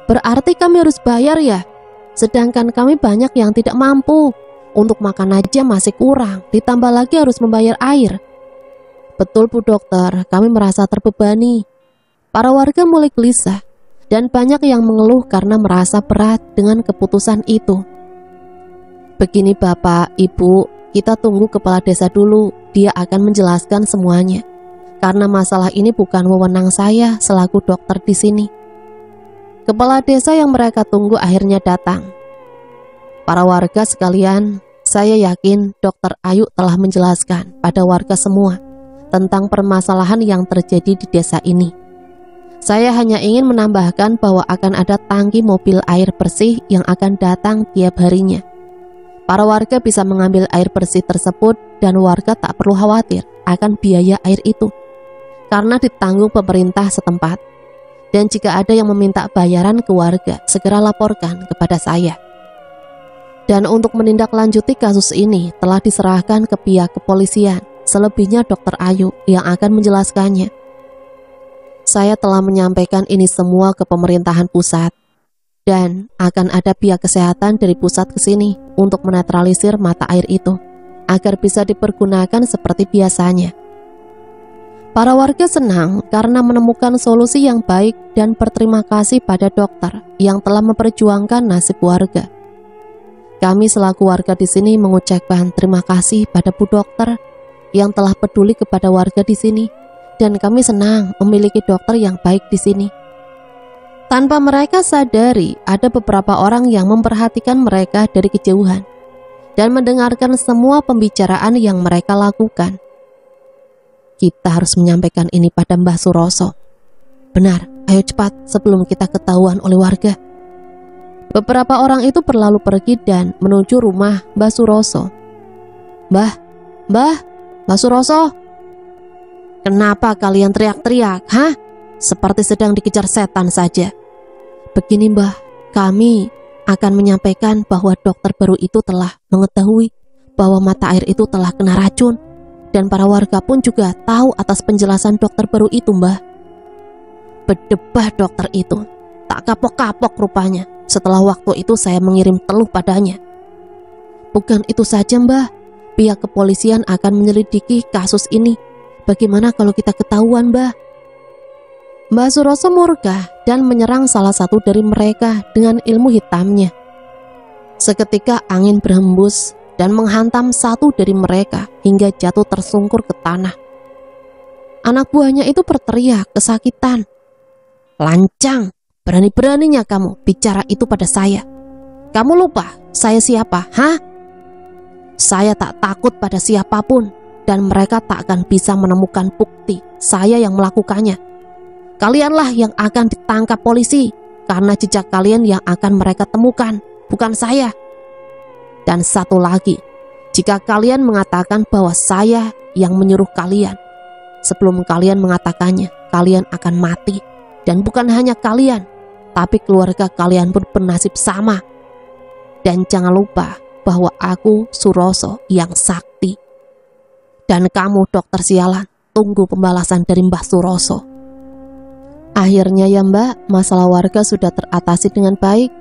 Berarti kami harus bayar ya? Sedangkan kami banyak yang tidak mampu. Untuk makan aja masih kurang, ditambah lagi harus membayar air. Betul Bu Dokter, kami merasa terbebani. Para warga mulai gelisah. Dan banyak yang mengeluh karena merasa berat dengan keputusan itu. Begini Bapak, Ibu, kita tunggu kepala desa dulu. Dia akan menjelaskan semuanya. karena masalah ini bukan wewenang saya selaku dokter di sini. Kepala desa yang mereka tunggu akhirnya datang. Para warga sekalian, saya yakin Dokter Ayu telah menjelaskan pada warga semua tentang permasalahan yang terjadi di desa ini. Saya hanya ingin menambahkan bahwa akan ada tangki mobil air bersih yang akan datang tiap harinya. Para warga bisa mengambil air bersih tersebut dan warga tak perlu khawatir akan biaya air itu, karena ditanggung pemerintah setempat. Dan jika ada yang meminta bayaran ke warga, segera laporkan kepada saya. Dan untuk menindaklanjuti kasus ini telah diserahkan ke pihak kepolisian, selebihnya Dokter Ayu yang akan menjelaskannya. Saya telah menyampaikan ini semua ke pemerintahan pusat, dan akan ada pihak kesehatan dari pusat ke sini untuk menetralisir mata air itu, agar bisa dipergunakan seperti biasanya. Para warga senang karena menemukan solusi yang baik dan berterima kasih pada dokter yang telah memperjuangkan nasib warga. Kami selaku warga di sini mengucapkan terima kasih pada Bu Dokter yang telah peduli kepada warga di sini, dan kami senang memiliki dokter yang baik di sini. Tanpa mereka sadari, ada beberapa orang yang memperhatikan mereka dari kejauhan dan mendengarkan semua pembicaraan yang mereka lakukan. Kita harus menyampaikan ini pada Mbah Suroso. Benar, ayo cepat sebelum kita ketahuan oleh warga. Beberapa orang itu berlalu pergi dan menuju rumah Mbah Suroso. Mbah Suroso, kenapa kalian teriak-teriak, hah? Seperti sedang dikejar setan saja. Begini Mbah, kami akan menyampaikan bahwa dokter baru itu telah mengetahui bahwa mata air itu telah kena racun. Dan para warga pun juga tahu atas penjelasan dokter baru itu, Mbah. Berdebah dokter itu, tak kapok-kapok rupanya. Setelah waktu itu saya mengirim teluh padanya. Bukan itu saja, Mbah. Pihak kepolisian akan menyelidiki kasus ini. Bagaimana kalau kita ketahuan, Mbah? Mbah Suroso murka dan menyerang salah satu dari mereka dengan ilmu hitamnya. Seketika angin berhembus dan menghantam satu dari mereka hingga jatuh tersungkur ke tanah. Anak buahnya itu berteriak kesakitan. Lancang, berani-beraninya kamu bicara itu pada saya. Kamu lupa saya siapa, hah? Saya tak takut pada siapapun, dan mereka tak akan bisa menemukan bukti saya yang melakukannya. Kalianlah yang akan ditangkap polisi, karena jejak kalian yang akan mereka temukan, bukan saya. Dan satu lagi, jika kalian mengatakan bahwa saya yang menyuruh kalian, sebelum kalian mengatakannya, kalian akan mati. Dan bukan hanya kalian, tapi keluarga kalian pun bernasib sama. Dan jangan lupa bahwa aku Suroso yang sakti. Dan kamu dokter sialan, tunggu pembalasan dari Mbah Suroso. Akhirnya ya Mbak, masalah warga sudah teratasi dengan baik.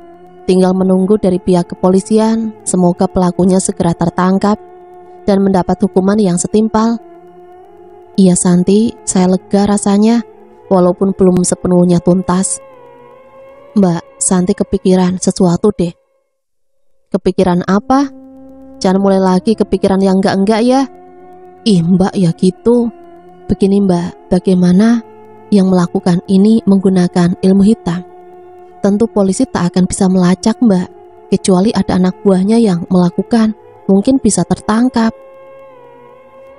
Tinggal menunggu dari pihak kepolisian, semoga pelakunya segera tertangkap dan mendapat hukuman yang setimpal. Iya Santi, saya lega rasanya, walaupun belum sepenuhnya tuntas. Mbak, Santi kepikiran sesuatu deh. Kepikiran apa? Jangan mulai lagi kepikiran yang enggak-enggak ya. Ih Mbak ya gitu. Begini Mbak, bagaimana yang melakukan ini menggunakan ilmu hitam? Tentu polisi tak akan bisa melacak Mbak, kecuali ada anak buahnya yang melakukan, mungkin bisa tertangkap.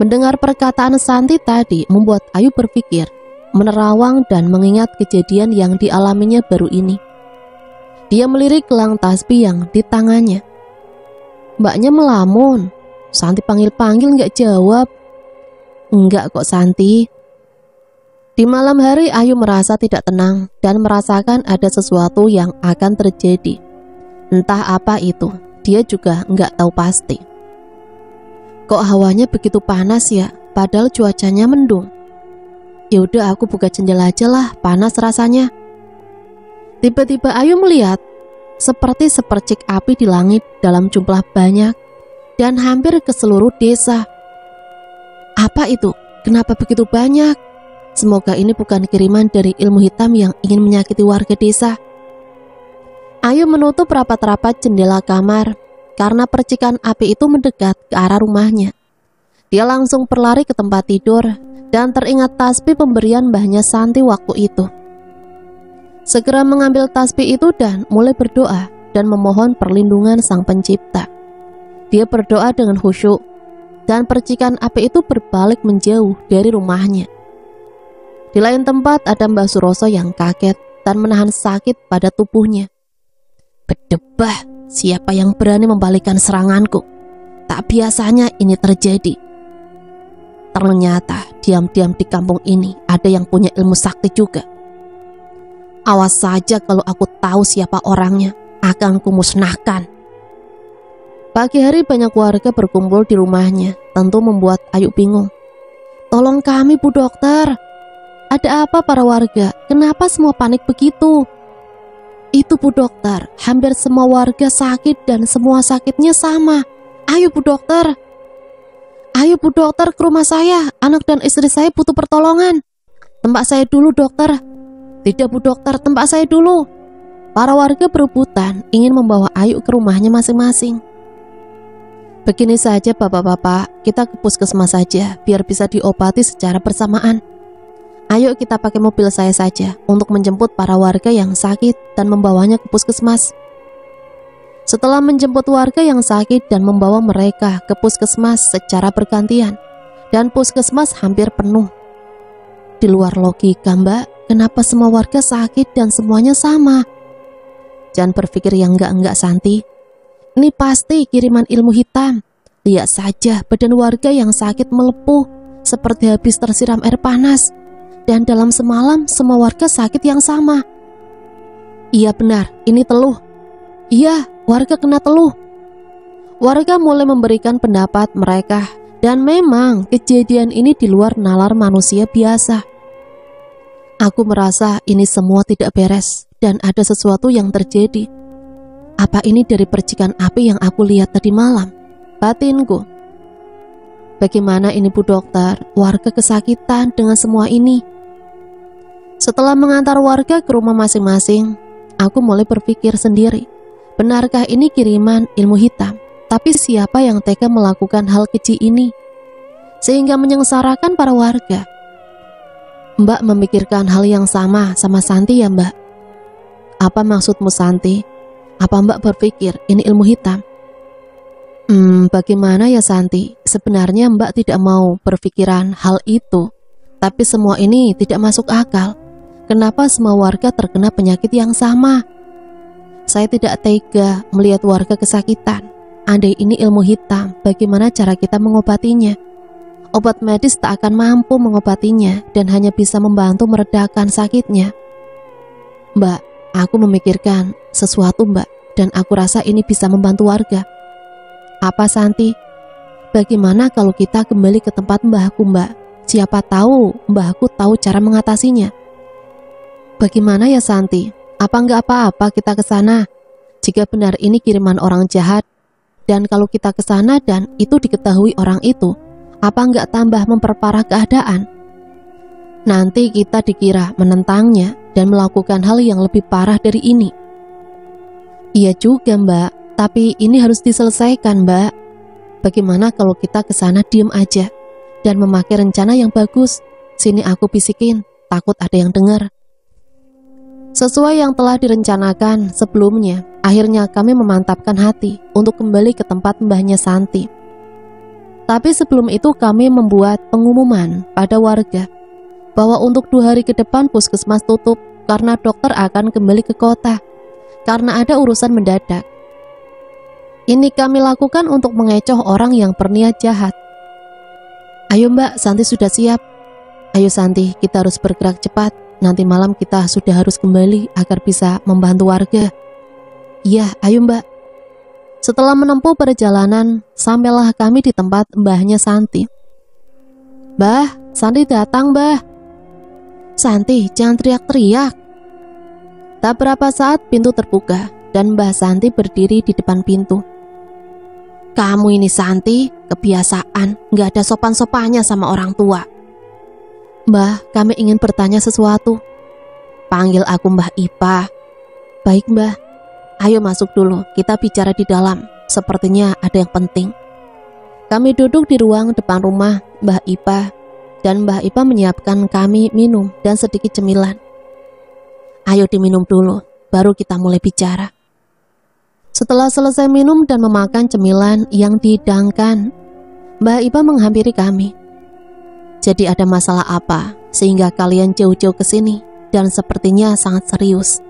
Mendengar perkataan Santi tadi membuat Ayu berpikir, menerawang dan mengingat kejadian yang dialaminya baru ini. Dia melirik gelang tasbih yang di tangannya. Mbaknya melamun. Santi panggil-panggil gak jawab. Enggak kok Santi. Di malam hari Ayu merasa tidak tenang dan merasakan ada sesuatu yang akan terjadi. Entah apa itu, dia juga nggak tahu pasti. Kok hawanya begitu panas ya, padahal cuacanya mendung. Yaudah aku buka jendela aja lah, panas rasanya. Tiba-tiba Ayu melihat seperti sepercik api di langit dalam jumlah banyak dan hampir ke seluruh desa. Apa itu? Kenapa begitu banyak? Semoga ini bukan kiriman dari ilmu hitam yang ingin menyakiti warga desa. Ayu menutup rapat-rapat jendela kamar karena percikan api itu mendekat ke arah rumahnya. Dia langsung berlari ke tempat tidur dan teringat tasbih pemberian mbahnya Santi waktu itu. Segera mengambil tasbih itu dan mulai berdoa dan memohon perlindungan Sang Pencipta. Dia berdoa dengan khusyuk dan percikan api itu berbalik menjauh dari rumahnya. Di lain tempat ada Mbah Suroso yang kaget dan menahan sakit pada tubuhnya. Bedebah, siapa yang berani membalikkan seranganku? Tak biasanya ini terjadi. Ternyata diam-diam di kampung ini ada yang punya ilmu sakti juga. Awas saja kalau aku tahu siapa orangnya, akan kumusnahkan. Pagi hari banyak warga berkumpul di rumahnya, tentu membuat Ayu bingung. Tolong kami Bu Dokter. Ada apa para warga? Kenapa semua panik begitu? Itu Bu Dokter, hampir semua warga sakit dan semua sakitnya sama. Ayo Bu Dokter. Ayo Bu Dokter ke rumah saya, anak dan istri saya butuh pertolongan. Tempat saya dulu dokter. Tidak Bu Dokter, tempat saya dulu. Para warga berebutan ingin membawa Ayu ke rumahnya masing-masing. Begini saja bapak-bapak, kita ke puskesmas saja biar bisa diobati secara bersamaan. Ayo kita pakai mobil saya saja untuk menjemput para warga yang sakit dan membawanya ke puskesmas. Setelah menjemput warga yang sakit dan membawa mereka ke puskesmas secara bergantian, dan puskesmas hampir penuh. Di luar logika Mbak, kenapa semua warga sakit dan semuanya sama? Jangan berpikir yang enggak-enggak Santi. Ini pasti kiriman ilmu hitam. Lihat saja badan warga yang sakit melepuh seperti habis tersiram air panas. Dan dalam semalam semua warga sakit yang sama. Iya benar, ini teluh. Iya, warga kena teluh. Warga mulai memberikan pendapat mereka. Dan memang kejadian ini di luar nalar manusia biasa. Aku merasa ini semua tidak beres dan ada sesuatu yang terjadi. Apa ini dari percikan api yang aku lihat tadi malam? Batinku. Bagaimana ini Bu Dokter? Warga kesakitan dengan semua ini. Setelah mengantar warga ke rumah masing-masing, aku mulai berpikir sendiri. Benarkah ini kiriman ilmu hitam? Tapi siapa yang tega melakukan hal keji ini? Sehingga menyengsarakan para warga. Mbak memikirkan hal yang sama Santi ya Mbak? Apa maksudmu Santi? Apa Mbak berpikir ini ilmu hitam? Bagaimana ya Santi? Sebenarnya Mbak tidak mau berpikiran hal itu. Tapi semua ini tidak masuk akal. Kenapa semua warga terkena penyakit yang sama? Saya tidak tega melihat warga kesakitan. Andai ini ilmu hitam, bagaimana cara kita mengobatinya? Obat medis tak akan mampu mengobatinya dan hanya bisa membantu meredakan sakitnya. Mbak, aku memikirkan sesuatu Mbak. Dan aku rasa ini bisa membantu warga. Apa Santi? Bagaimana kalau kita kembali ke tempat mbahku Mbak? Siapa tahu mbahku tahu cara mengatasinya. Bagaimana ya Santi? Apa enggak apa-apa kita ke sana? Jika benar ini kiriman orang jahat, dan kalau kita ke sana dan itu diketahui orang itu, apa enggak tambah memperparah keadaan? Nanti kita dikira menentangnya dan melakukan hal yang lebih parah dari ini. Iya juga Mbak, tapi ini harus diselesaikan Mbak. Bagaimana kalau kita ke sana diem aja dan memakai rencana yang bagus? Sini aku bisikin, takut ada yang dengar. Sesuai yang telah direncanakan sebelumnya, akhirnya kami memantapkan hati untuk kembali ke tempat mbahnya Santi. Tapi sebelum itu kami membuat pengumuman pada warga bahwa untuk 2 hari ke depan puskesmas tutup karena dokter akan kembali ke kota. Karena ada urusan mendadak. Ini kami lakukan untuk mengecoh orang yang berniat jahat. Ayo Mbak, Santi sudah siap. Ayo Santi, kita harus bergerak cepat. Nanti malam kita sudah harus kembali agar bisa membantu warga. Iya, ayo Mbak. Setelah menempuh perjalanan, sampailah kami di tempat mbahnya Santi. Mbah, Santi datang Mbah. Santi, jangan teriak-teriak. Tak berapa saat pintu terbuka dan Mbah Santi berdiri di depan pintu. Kamu ini Santi, kebiasaan, gak ada sopan-sopannya sama orang tua. Mbah, kami ingin bertanya sesuatu. Panggil aku Mbah Ipa. Baik Mbah, ayo masuk dulu, kita bicara di dalam. Sepertinya ada yang penting. Kami duduk di ruang depan rumah Mbah Ipa, dan Mbah Ipa menyiapkan kami minum dan sedikit cemilan. Ayo diminum dulu, baru kita mulai bicara. Setelah selesai minum dan memakan cemilan yang dihidangkan, Mbah Ipa menghampiri kami. Jadi ada masalah apa sehingga kalian jauh-jauh ke sini dan sepertinya sangat serius?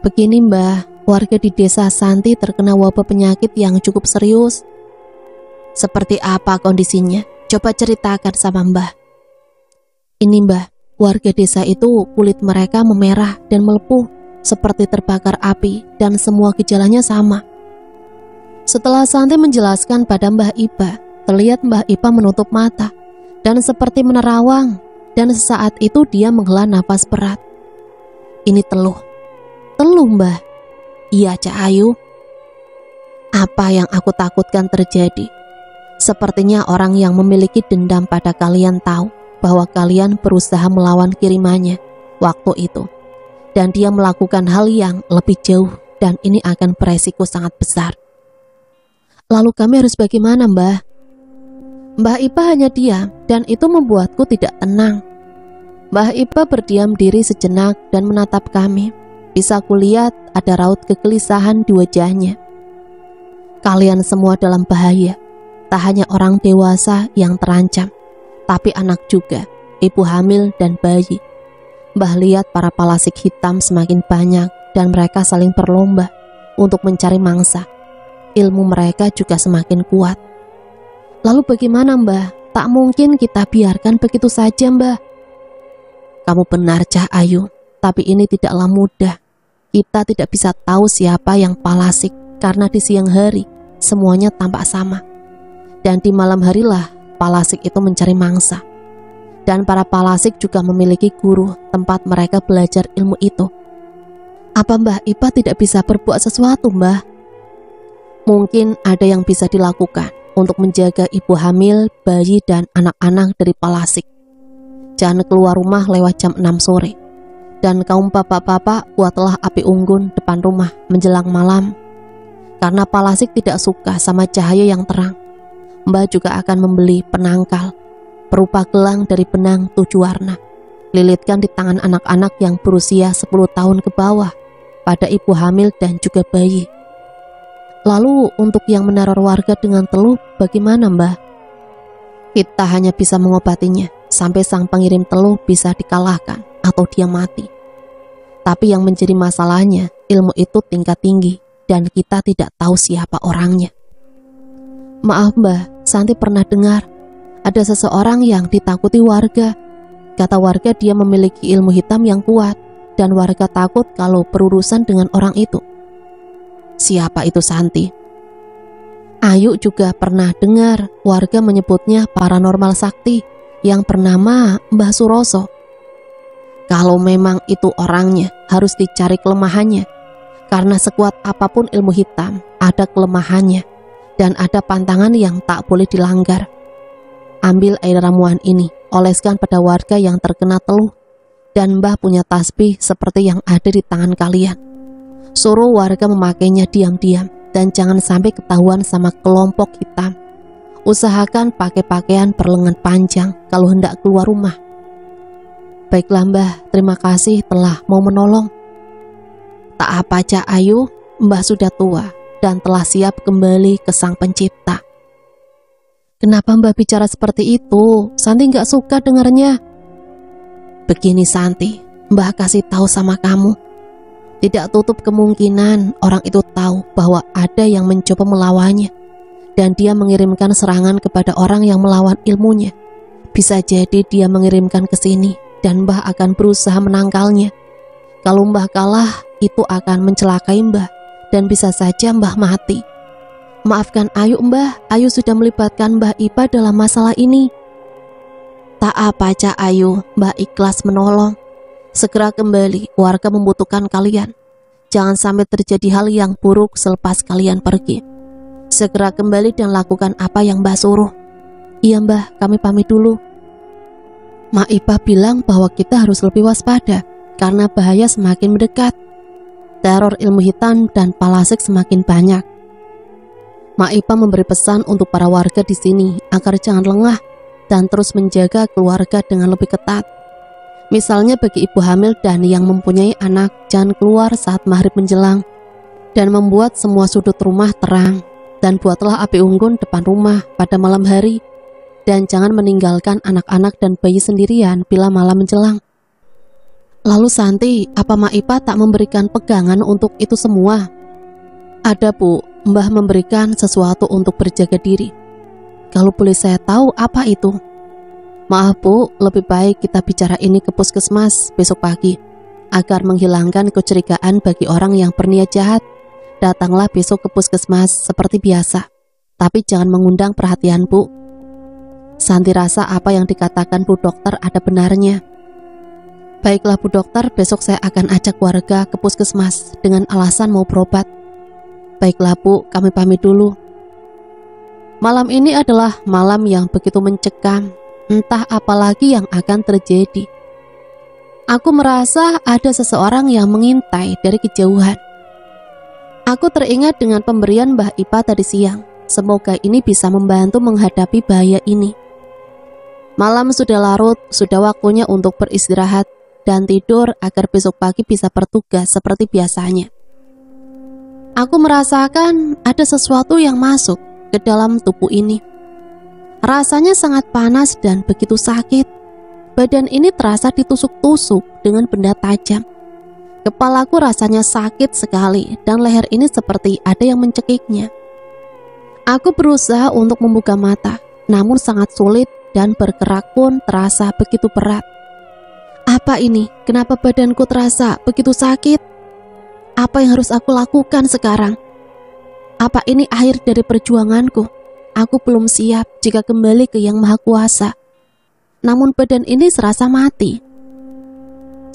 Begini Mbah, warga di desa Santi terkena wabah penyakit yang cukup serius. Seperti apa kondisinya? Coba ceritakan sama Mbah. Ini Mbah, warga desa itu kulit mereka memerah dan melepuh seperti terbakar api dan semua gejalanya sama. Setelah Santi menjelaskan pada Mbah Ipa, terlihat Mbah Ipa menutup mata dan seperti menerawang, dan sesaat itu dia menghela nafas berat. Ini teluh. Teluh Mbah. Iya Cak Ayu. Apa yang aku takutkan terjadi. Sepertinya orang yang memiliki dendam pada kalian tahu bahwa kalian berusaha melawan kirimannya waktu itu. Dan dia melakukan hal yang lebih jauh dan ini akan beresiko sangat besar. Lalu kami harus bagaimana Mbah? Mbah Ipa hanya diam dan itu membuatku tidak tenang. Mbah Ipa berdiam diri sejenak dan menatap kami. Bisa kulihat ada raut kegelisahan di wajahnya. Kalian semua dalam bahaya. Tak hanya orang dewasa yang terancam, tapi anak juga, ibu hamil dan bayi. Mbah lihat para palasik hitam semakin banyak dan mereka saling berlomba untuk mencari mangsa. Ilmu mereka juga semakin kuat. Lalu bagaimana Mbah? Tak mungkin kita biarkan begitu saja Mbah. Kamu benar Cak Ayu, tapi ini tidaklah mudah. Kita tidak bisa tahu siapa yang palasik karena di siang hari semuanya tampak sama. Dan di malam harilah palasik itu mencari mangsa. Dan para palasik juga memiliki guru tempat mereka belajar ilmu itu. Apa Mbah Ipa tidak bisa berbuat sesuatu Mbah? Mungkin ada yang bisa dilakukan untuk menjaga ibu hamil, bayi dan anak-anak dari palasik. Jangan keluar rumah lewat jam 6 sore. Dan kaum bapak-bapak buatlah api unggun depan rumah menjelang malam. Karena palasik tidak suka sama cahaya yang terang. Mbah juga akan membeli penangkal berupa gelang dari benang 7 warna, lilitkan di tangan anak-anak yang berusia 10 tahun ke bawah, pada ibu hamil dan juga bayi. Lalu untuk yang meneror warga dengan teluh bagaimana Mbah? Kita hanya bisa mengobatinya sampai sang pengirim teluh bisa dikalahkan atau dia mati. Tapi yang menjadi masalahnya, ilmu itu tingkat tinggi dan kita tidak tahu siapa orangnya. Maaf Mbah, Santi pernah dengar ada seseorang yang ditakuti warga. Kata warga dia memiliki ilmu hitam yang kuat dan warga takut kalau berurusan dengan orang itu. Siapa itu Santi? Ayu juga pernah dengar warga menyebutnya paranormal sakti yang bernama Mbah Suroso. Kalau memang itu orangnya, harus dicari kelemahannya. Karena sekuat apapun ilmu hitam, ada kelemahannya. Dan ada pantangan yang tak boleh dilanggar. Ambil air ramuan ini, oleskan pada warga yang terkena teluh. Dan Mbah punya tasbih seperti yang ada di tangan kalian. Suruh warga memakainya diam-diam dan jangan sampai ketahuan sama kelompok hitam. Usahakan pakai pakaian berlengan panjang kalau hendak keluar rumah. Baiklah Mbah, terima kasih telah mau menolong. Tak apa Cak Ayu, Mbah sudah tua dan telah siap kembali ke Sang Pencipta. Kenapa Mbah bicara seperti itu? Santi gak suka dengarnya. Begini Santi, Mbah kasih tahu sama kamu. Tidak tutup kemungkinan orang itu tahu bahwa ada yang mencoba melawannya. Dan dia mengirimkan serangan kepada orang yang melawan ilmunya. Bisa jadi dia mengirimkan ke sini dan Mbah akan berusaha menangkalnya. Kalau Mbah kalah, itu akan mencelakai Mbah. Dan bisa saja Mbah mati. Maafkan Ayu Mbah, Ayu sudah melibatkan Mbah Ipa dalam masalah ini. Tak apa Cak Ayu, Mbah ikhlas menolong. Segera kembali, warga membutuhkan kalian. Jangan sampai terjadi hal yang buruk selepas kalian pergi. Segera kembali dan lakukan apa yang Mbah suruh. Iya Mbah, kami pamit dulu. Mak Ipa bilang bahwa kita harus lebih waspada karena bahaya semakin mendekat. Teror ilmu hitam dan palasik semakin banyak. Mak Ipa memberi pesan untuk para warga di sini agar jangan lengah dan terus menjaga keluarga dengan lebih ketat. Misalnya bagi ibu hamil dan yang mempunyai anak, jangan keluar saat maghrib menjelang, dan membuat semua sudut rumah terang, dan buatlah api unggun depan rumah pada malam hari, dan jangan meninggalkan anak-anak dan bayi sendirian bila malam menjelang. Lalu Santi, apa Mak Ipa tak memberikan pegangan untuk itu semua? Ada Bu, Mbah memberikan sesuatu untuk berjaga diri. Kalau boleh saya tahu apa itu? Maaf Bu, lebih baik kita bicara ini ke puskesmas besok pagi, agar menghilangkan kecurigaan bagi orang yang berniat jahat. Datanglah besok ke puskesmas seperti biasa, tapi jangan mengundang perhatian Bu. Santi rasa apa yang dikatakan Bu Dokter ada benarnya. Baiklah Bu Dokter, besok saya akan ajak warga ke puskesmas dengan alasan mau berobat. Baiklah Bu, kami pamit dulu. Malam ini adalah malam yang begitu mencekam, entah apa lagi yang akan terjadi. Aku merasa ada seseorang yang mengintai dari kejauhan. Aku teringat dengan pemberian Mbah Ipa tadi siang. Semoga ini bisa membantu menghadapi bahaya ini. Malam sudah larut, sudah waktunya untuk beristirahat dan tidur agar besok pagi bisa bertugas seperti biasanya. Aku merasakan ada sesuatu yang masuk ke dalam tubuh ini. Rasanya sangat panas dan begitu sakit. Badan ini terasa ditusuk-tusuk dengan benda tajam. Kepalaku rasanya sakit sekali dan leher ini seperti ada yang mencekiknya. Aku berusaha untuk membuka mata, namun sangat sulit dan bergerak pun terasa begitu berat. Apa ini? Kenapa badanku terasa begitu sakit? Apa yang harus aku lakukan sekarang? Apa ini akhir dari perjuanganku? Aku belum siap jika kembali ke Yang Maha Kuasa. Namun badan ini serasa mati.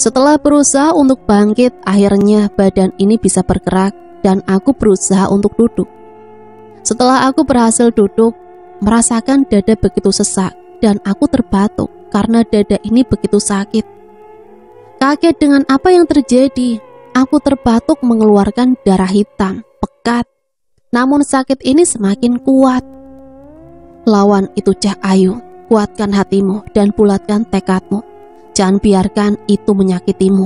Setelah berusaha untuk bangkit, akhirnya badan ini bisa bergerak dan aku berusaha untuk duduk. Setelah aku berhasil duduk, merasakan dada begitu sesak dan aku terbatuk karena dada ini begitu sakit. Kaget dengan apa yang terjadi, aku terbatuk mengeluarkan darah hitam, pekat. Namun sakit ini semakin kuat. Lawan itu Cah Ayu, kuatkan hatimu dan bulatkan tekadmu. Jangan biarkan itu menyakitimu.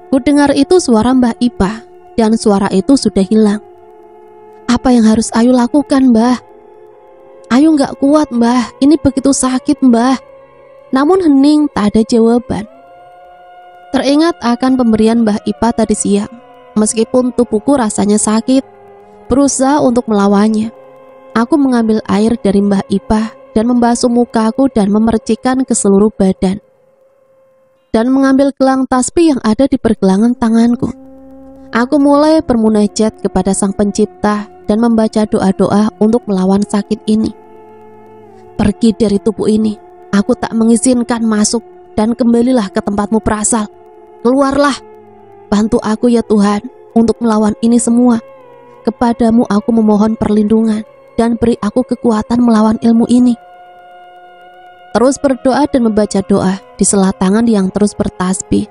Ku dengar itu suara Mbah Ipa, dan suara itu sudah hilang. Apa yang harus Ayu lakukan, Mbah? Ayu gak kuat, Mbah, ini begitu sakit, Mbah. Namun hening, tak ada jawaban. Teringat akan pemberian Mbah Ipa tadi siang. Meskipun tubuhku rasanya sakit, berusaha untuk melawannya. Aku mengambil air dari Mbah Ipa dan membasuh mukaku dan memercikkan ke seluruh badan. Dan mengambil gelang tasbih yang ada di pergelangan tanganku. Aku mulai bermunajat kepada Sang Pencipta dan membaca doa-doa untuk melawan sakit ini. Pergi dari tubuh ini, aku tak mengizinkan masuk dan kembalilah ke tempatmu berasal. Keluarlah, bantu aku ya Tuhan untuk melawan ini semua. Kepadamu aku memohon perlindungan dan beri aku kekuatan melawan ilmu ini. Terus berdoa dan membaca doa di sela tangan yang terus bertasbih.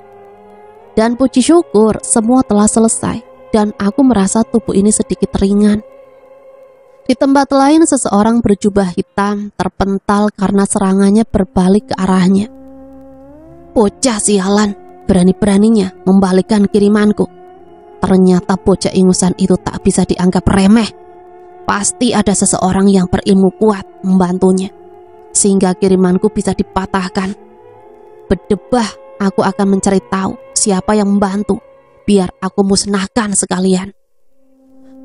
Dan puji syukur semua telah selesai dan aku merasa tubuh ini sedikit ringan. Di tempat lain seseorang berjubah hitam terpental karena serangannya berbalik ke arahnya. Bocah sialan, berani-beraninya membalikkan kirimanku. Ternyata bocah ingusan itu tak bisa dianggap remeh. Pasti ada seseorang yang berilmu kuat membantunya, sehingga kirimanku bisa dipatahkan. Berdebah, aku akan mencari tahu siapa yang membantu, biar aku musnahkan sekalian.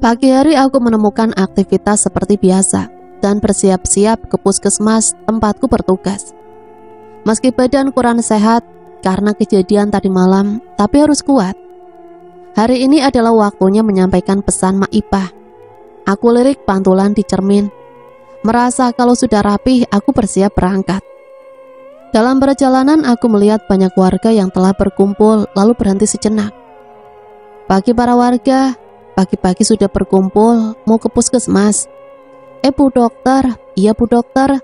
Pagi hari aku menemukan aktivitas seperti biasa dan bersiap-siap ke puskesmas tempatku bertugas. Meski badan kurang sehat karena kejadian tadi malam, tapi harus kuat. Hari ini adalah waktunya menyampaikan pesan Mak Ipa. Aku lirik pantulan di cermin. Merasa kalau sudah rapih, aku bersiap berangkat. Dalam perjalanan aku melihat banyak warga yang telah berkumpul lalu berhenti sejenak. Bagi para warga, pagi-pagi sudah berkumpul mau ke puskesmas. Bu Dokter, iya Bu Dokter.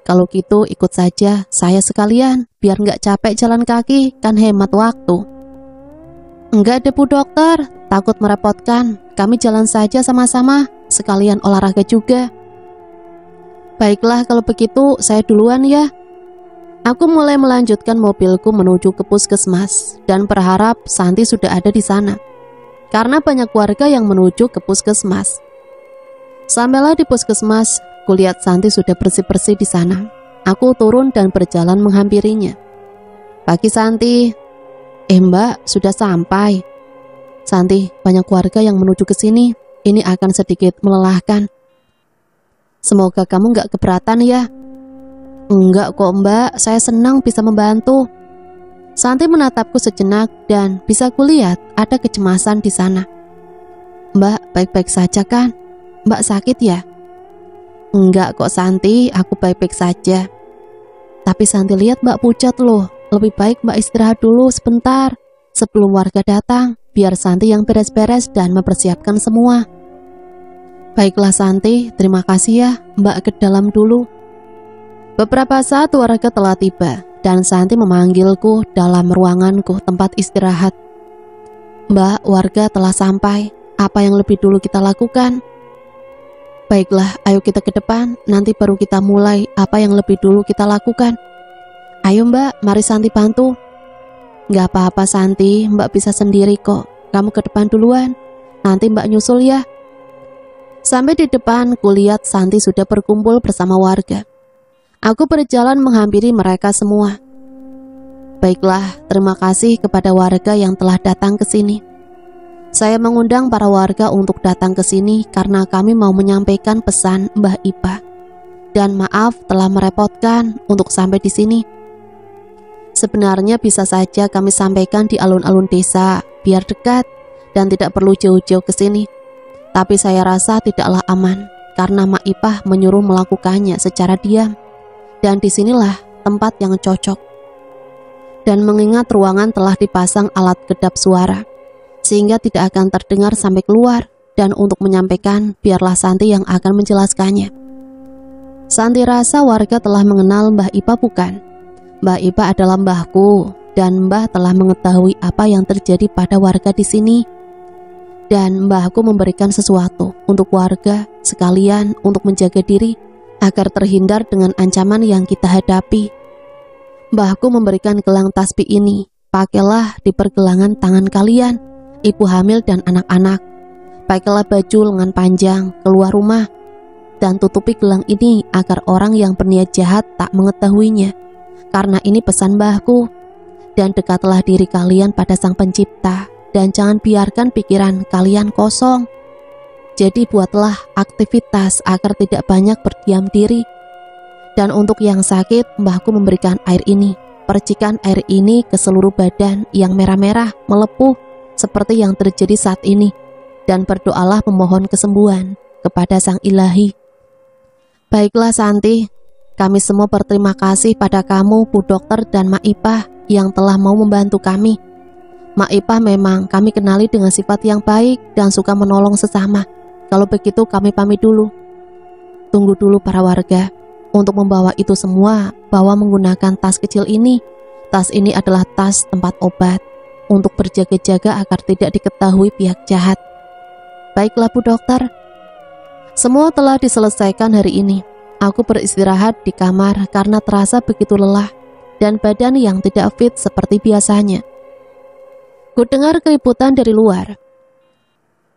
Kalau gitu ikut saja saya sekalian, biar nggak capek jalan kaki, kan hemat waktu. Enggak deh Bu Dokter, takut merepotkan, kami jalan saja sama-sama, sekalian olahraga juga. Baiklah kalau begitu, saya duluan ya. Aku mulai melanjutkan mobilku menuju ke puskesmas dan berharap Santi sudah ada di sana, karena banyak warga yang menuju ke puskesmas. Sampailah di puskesmas, kulihat Santi sudah bersih-bersih di sana. Aku turun dan berjalan menghampirinya. Pagi Santi. Mbak, sudah sampai. Santi, banyak warga yang menuju ke sini. Ini akan sedikit melelahkan. Semoga kamu gak keberatan ya. Enggak kok Mbak, saya senang bisa membantu. Santi menatapku sejenak dan bisa kulihat ada kecemasan di sana. Mbak, baik-baik saja kan? Mbak sakit ya? Enggak kok Santi, aku baik-baik saja. Tapi Santi lihat Mbak pucat loh. Lebih baik Mbak istirahat dulu sebentar sebelum warga datang, biar Santi yang beres-beres dan mempersiapkan semua. Baiklah Santi, terima kasih ya. Mbak ke dalam dulu. Beberapa saat warga telah tiba dan Santi memanggilku dalam ruanganku tempat istirahat. Mbak, warga telah sampai. Apa yang lebih dulu kita lakukan? Baiklah, ayo kita ke depan. Nanti baru kita mulai apa yang lebih dulu kita lakukan. Ayo Mbak, mari Santi bantu. Gak apa-apa Santi, Mbak bisa sendiri kok. Kamu ke depan duluan. Nanti Mbak nyusul ya. Sampai di depan, kulihat Santi sudah berkumpul bersama warga. Aku berjalan menghampiri mereka semua. Baiklah, terima kasih kepada warga yang telah datang ke sini. Saya mengundang para warga untuk datang ke sini karena kami mau menyampaikan pesan Mbah Ipa. Dan maaf telah merepotkan untuk sampai di sini. Sebenarnya bisa saja kami sampaikan di alun-alun desa, biar dekat dan tidak perlu jauh-jauh ke sini. Tapi saya rasa tidaklah aman karena Mak Ipah menyuruh melakukannya secara diam. Dan disinilah tempat yang cocok. Dan mengingat ruangan telah dipasang alat kedap suara, sehingga tidak akan terdengar sampai keluar. Dan untuk menyampaikan, biarlah Santi yang akan menjelaskannya. Santi rasa warga telah mengenal Mbah Ipa bukan? Mbah Ipa adalah mbahku, dan Mbah telah mengetahui apa yang terjadi pada warga di sini. Dan mbahku memberikan sesuatu untuk warga, sekalian untuk menjaga diri, agar terhindar dengan ancaman yang kita hadapi. Mbahku memberikan gelang tasbih ini. Pakailah di pergelangan tangan kalian, ibu hamil dan anak-anak. Pakailah baju lengan panjang, keluar rumah. Dan tutupi gelang ini agar orang yang berniat jahat tak mengetahuinya. Karena ini pesan mbahku. Dan dekatlah diri kalian pada Sang Pencipta. Dan jangan biarkan pikiran kalian kosong. Jadi buatlah aktivitas agar tidak banyak berdiam diri. Dan untuk yang sakit, mbahku memberikan air ini. Percikan air ini ke seluruh badan yang merah-merah, melepuh, seperti yang terjadi saat ini. Dan berdoalah memohon kesembuhan kepada Sang Ilahi. Baiklah Santi, kami semua berterima kasih pada kamu, Bu Dokter dan Mak Ipah yang telah mau membantu kami. Mak Ipah memang kami kenali dengan sifat yang baik dan suka menolong sesama. Kalau begitu kami pamit dulu. Tunggu dulu para warga. Untuk membawa itu semua, bawa menggunakan tas kecil ini. Tas ini adalah tas tempat obat, untuk berjaga-jaga agar tidak diketahui pihak jahat. Baiklah Bu Dokter. Semua telah diselesaikan hari ini. Aku beristirahat di kamar karena terasa begitu lelah dan badan yang tidak fit seperti biasanya. Ku dengar keributan dari luar.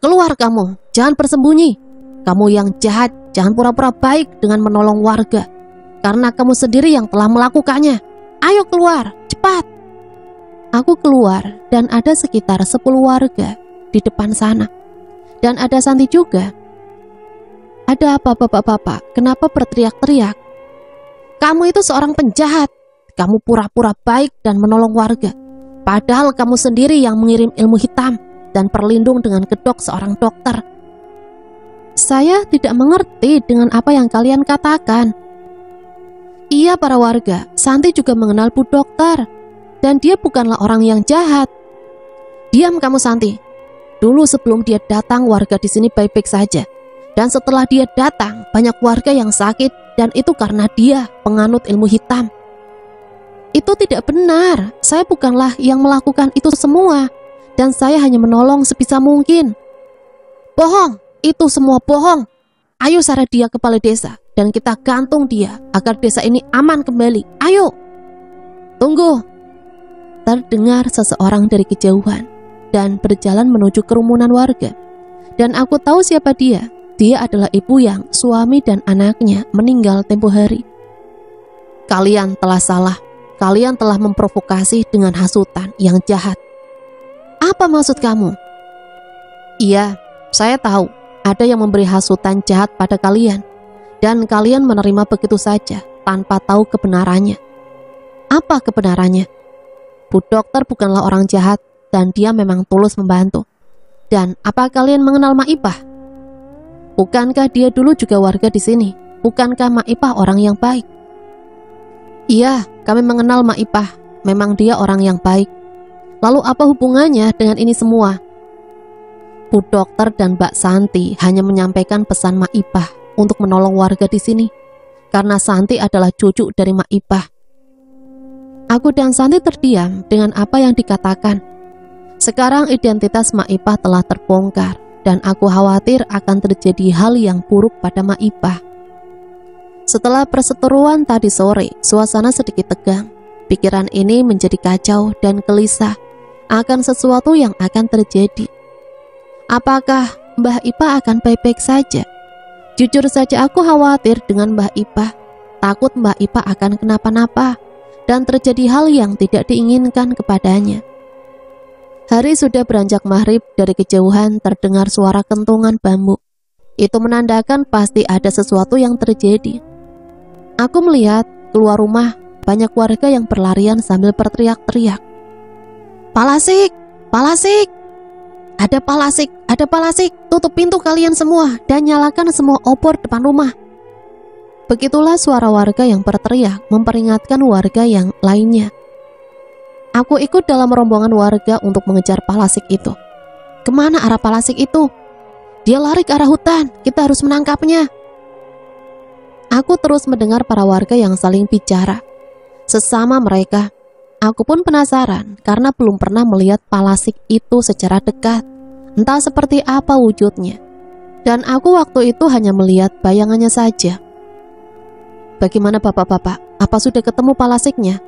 Keluar kamu, jangan bersembunyi. Kamu yang jahat, jangan pura-pura baik dengan menolong warga. Karena kamu sendiri yang telah melakukannya. Ayo keluar, cepat. Aku keluar dan ada sekitar 10 warga di depan sana. Dan ada Santi juga. Ada apa bapak-bapak? Kenapa berteriak-teriak? Kamu itu seorang penjahat. Kamu pura-pura baik dan menolong warga. Padahal kamu sendiri yang mengirim ilmu hitam dan berlindung dengan kedok seorang dokter. Saya tidak mengerti dengan apa yang kalian katakan. Iya para warga, Santi juga mengenal Bu Dokter. Dan dia bukanlah orang yang jahat. Diam kamu Santi. Dulu sebelum dia datang warga di sini baik-baik saja. Dan setelah dia datang banyak warga yang sakit. Dan itu karena dia penganut ilmu hitam. Itu tidak benar. Saya bukanlah yang melakukan itu semua. Dan saya hanya menolong sebisa mungkin. Bohong, Itu semua bohong. Ayo seret dia ke balai desa dan kita gantung dia agar desa ini aman kembali. Ayo. Tunggu. Terdengar seseorang dari kejauhan dan berjalan menuju kerumunan warga. Dan aku tahu siapa dia. Dia adalah ibu yang suami dan anaknya meninggal tempo hari. Kalian telah salah. Kalian telah memprovokasi dengan hasutan yang jahat. Apa maksud kamu? Iya, saya tahu ada yang memberi hasutan jahat pada kalian. Dan kalian menerima begitu saja tanpa tahu kebenarannya. Apa kebenarannya? Bu dokter bukanlah orang jahat dan dia memang tulus membantu. Dan apa kalian mengenal Maipah? Bukankah dia dulu juga warga di sini? Bukankah Maipah orang yang baik? Iya, kami mengenal Maipah. Memang dia orang yang baik. Lalu apa hubungannya dengan ini semua? Bu dokter dan Mbak Santi hanya menyampaikan pesan Maipah untuk menolong warga di sini. Karena Santi adalah cucu dari Maipah. Aku dan Santi terdiam dengan apa yang dikatakan. Sekarang identitas Maipah telah terbongkar dan aku khawatir akan terjadi hal yang buruk pada Maipah. Setelah perseteruan tadi sore, suasana sedikit tegang. Pikiran ini menjadi kacau dan gelisah akan sesuatu yang akan terjadi. Apakah Mbah Ipah akan baik-baik saja? Jujur saja aku khawatir dengan Mbah Ipah. Takut Mbah Ipah akan kenapa-napa dan terjadi hal yang tidak diinginkan kepadanya. Hari sudah beranjak maghrib, dari kejauhan terdengar suara kentungan bambu. Itu menandakan pasti ada sesuatu yang terjadi. Aku melihat keluar rumah banyak warga yang berlarian sambil berteriak-teriak. Palasik! Palasik! Ada palasik! Ada palasik! Tutup pintu kalian semua dan nyalakan semua obor depan rumah. Begitulah suara warga yang berteriak memperingatkan warga yang lainnya. Aku ikut dalam rombongan warga untuk mengejar palasik itu. Kemana arah palasik itu? Dia lari ke arah hutan, kita harus menangkapnya. Aku terus mendengar para warga yang saling bicara. Sesama mereka, aku pun penasaran karena belum pernah melihat palasik itu secara dekat. Entah seperti apa wujudnya. Dan aku waktu itu hanya melihat bayangannya saja. Bagaimana bapak-bapak? Apa sudah ketemu palasiknya?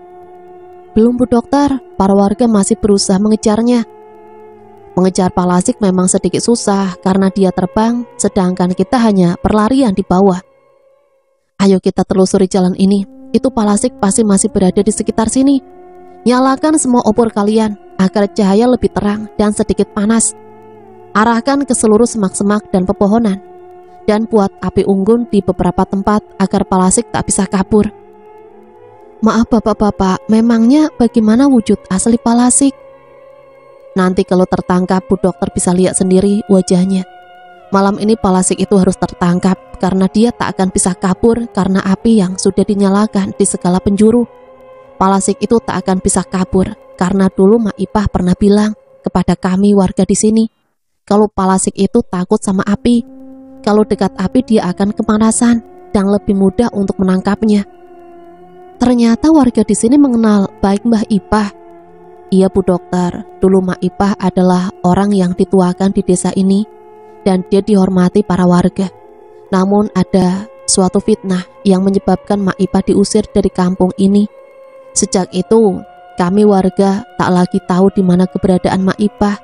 Belum Bu dokter, para warga masih berusaha mengejarnya. Mengejar palasik memang sedikit susah karena dia terbang, sedangkan kita hanya berlarian di bawah. Ayo kita telusuri jalan ini, itu palasik pasti masih berada di sekitar sini. Nyalakan semua obor kalian agar cahaya lebih terang dan sedikit panas. Arahkan ke seluruh semak-semak dan pepohonan. Dan buat api unggun di beberapa tempat agar palasik tak bisa kabur. Maaf bapak-bapak, memangnya bagaimana wujud asli palasik? Nanti kalau tertangkap, Bu dokter bisa lihat sendiri wajahnya. Malam ini palasik itu harus tertangkap karena dia tak akan bisa kabur karena api yang sudah dinyalakan di segala penjuru. Palasik itu tak akan bisa kabur karena dulu Maipah pernah bilang kepada kami warga di sini kalau palasik itu takut sama api. Kalau dekat api dia akan kepanasan dan lebih mudah untuk menangkapnya. Ternyata warga di sini mengenal baik Mbah Ipah. Iya Bu dokter, dulu Maipah adalah orang yang dituakan di desa ini dan dia dihormati para warga. Namun ada suatu fitnah yang menyebabkan Maipah diusir dari kampung ini. Sejak itu, kami warga tak lagi tahu di mana keberadaan Maipah.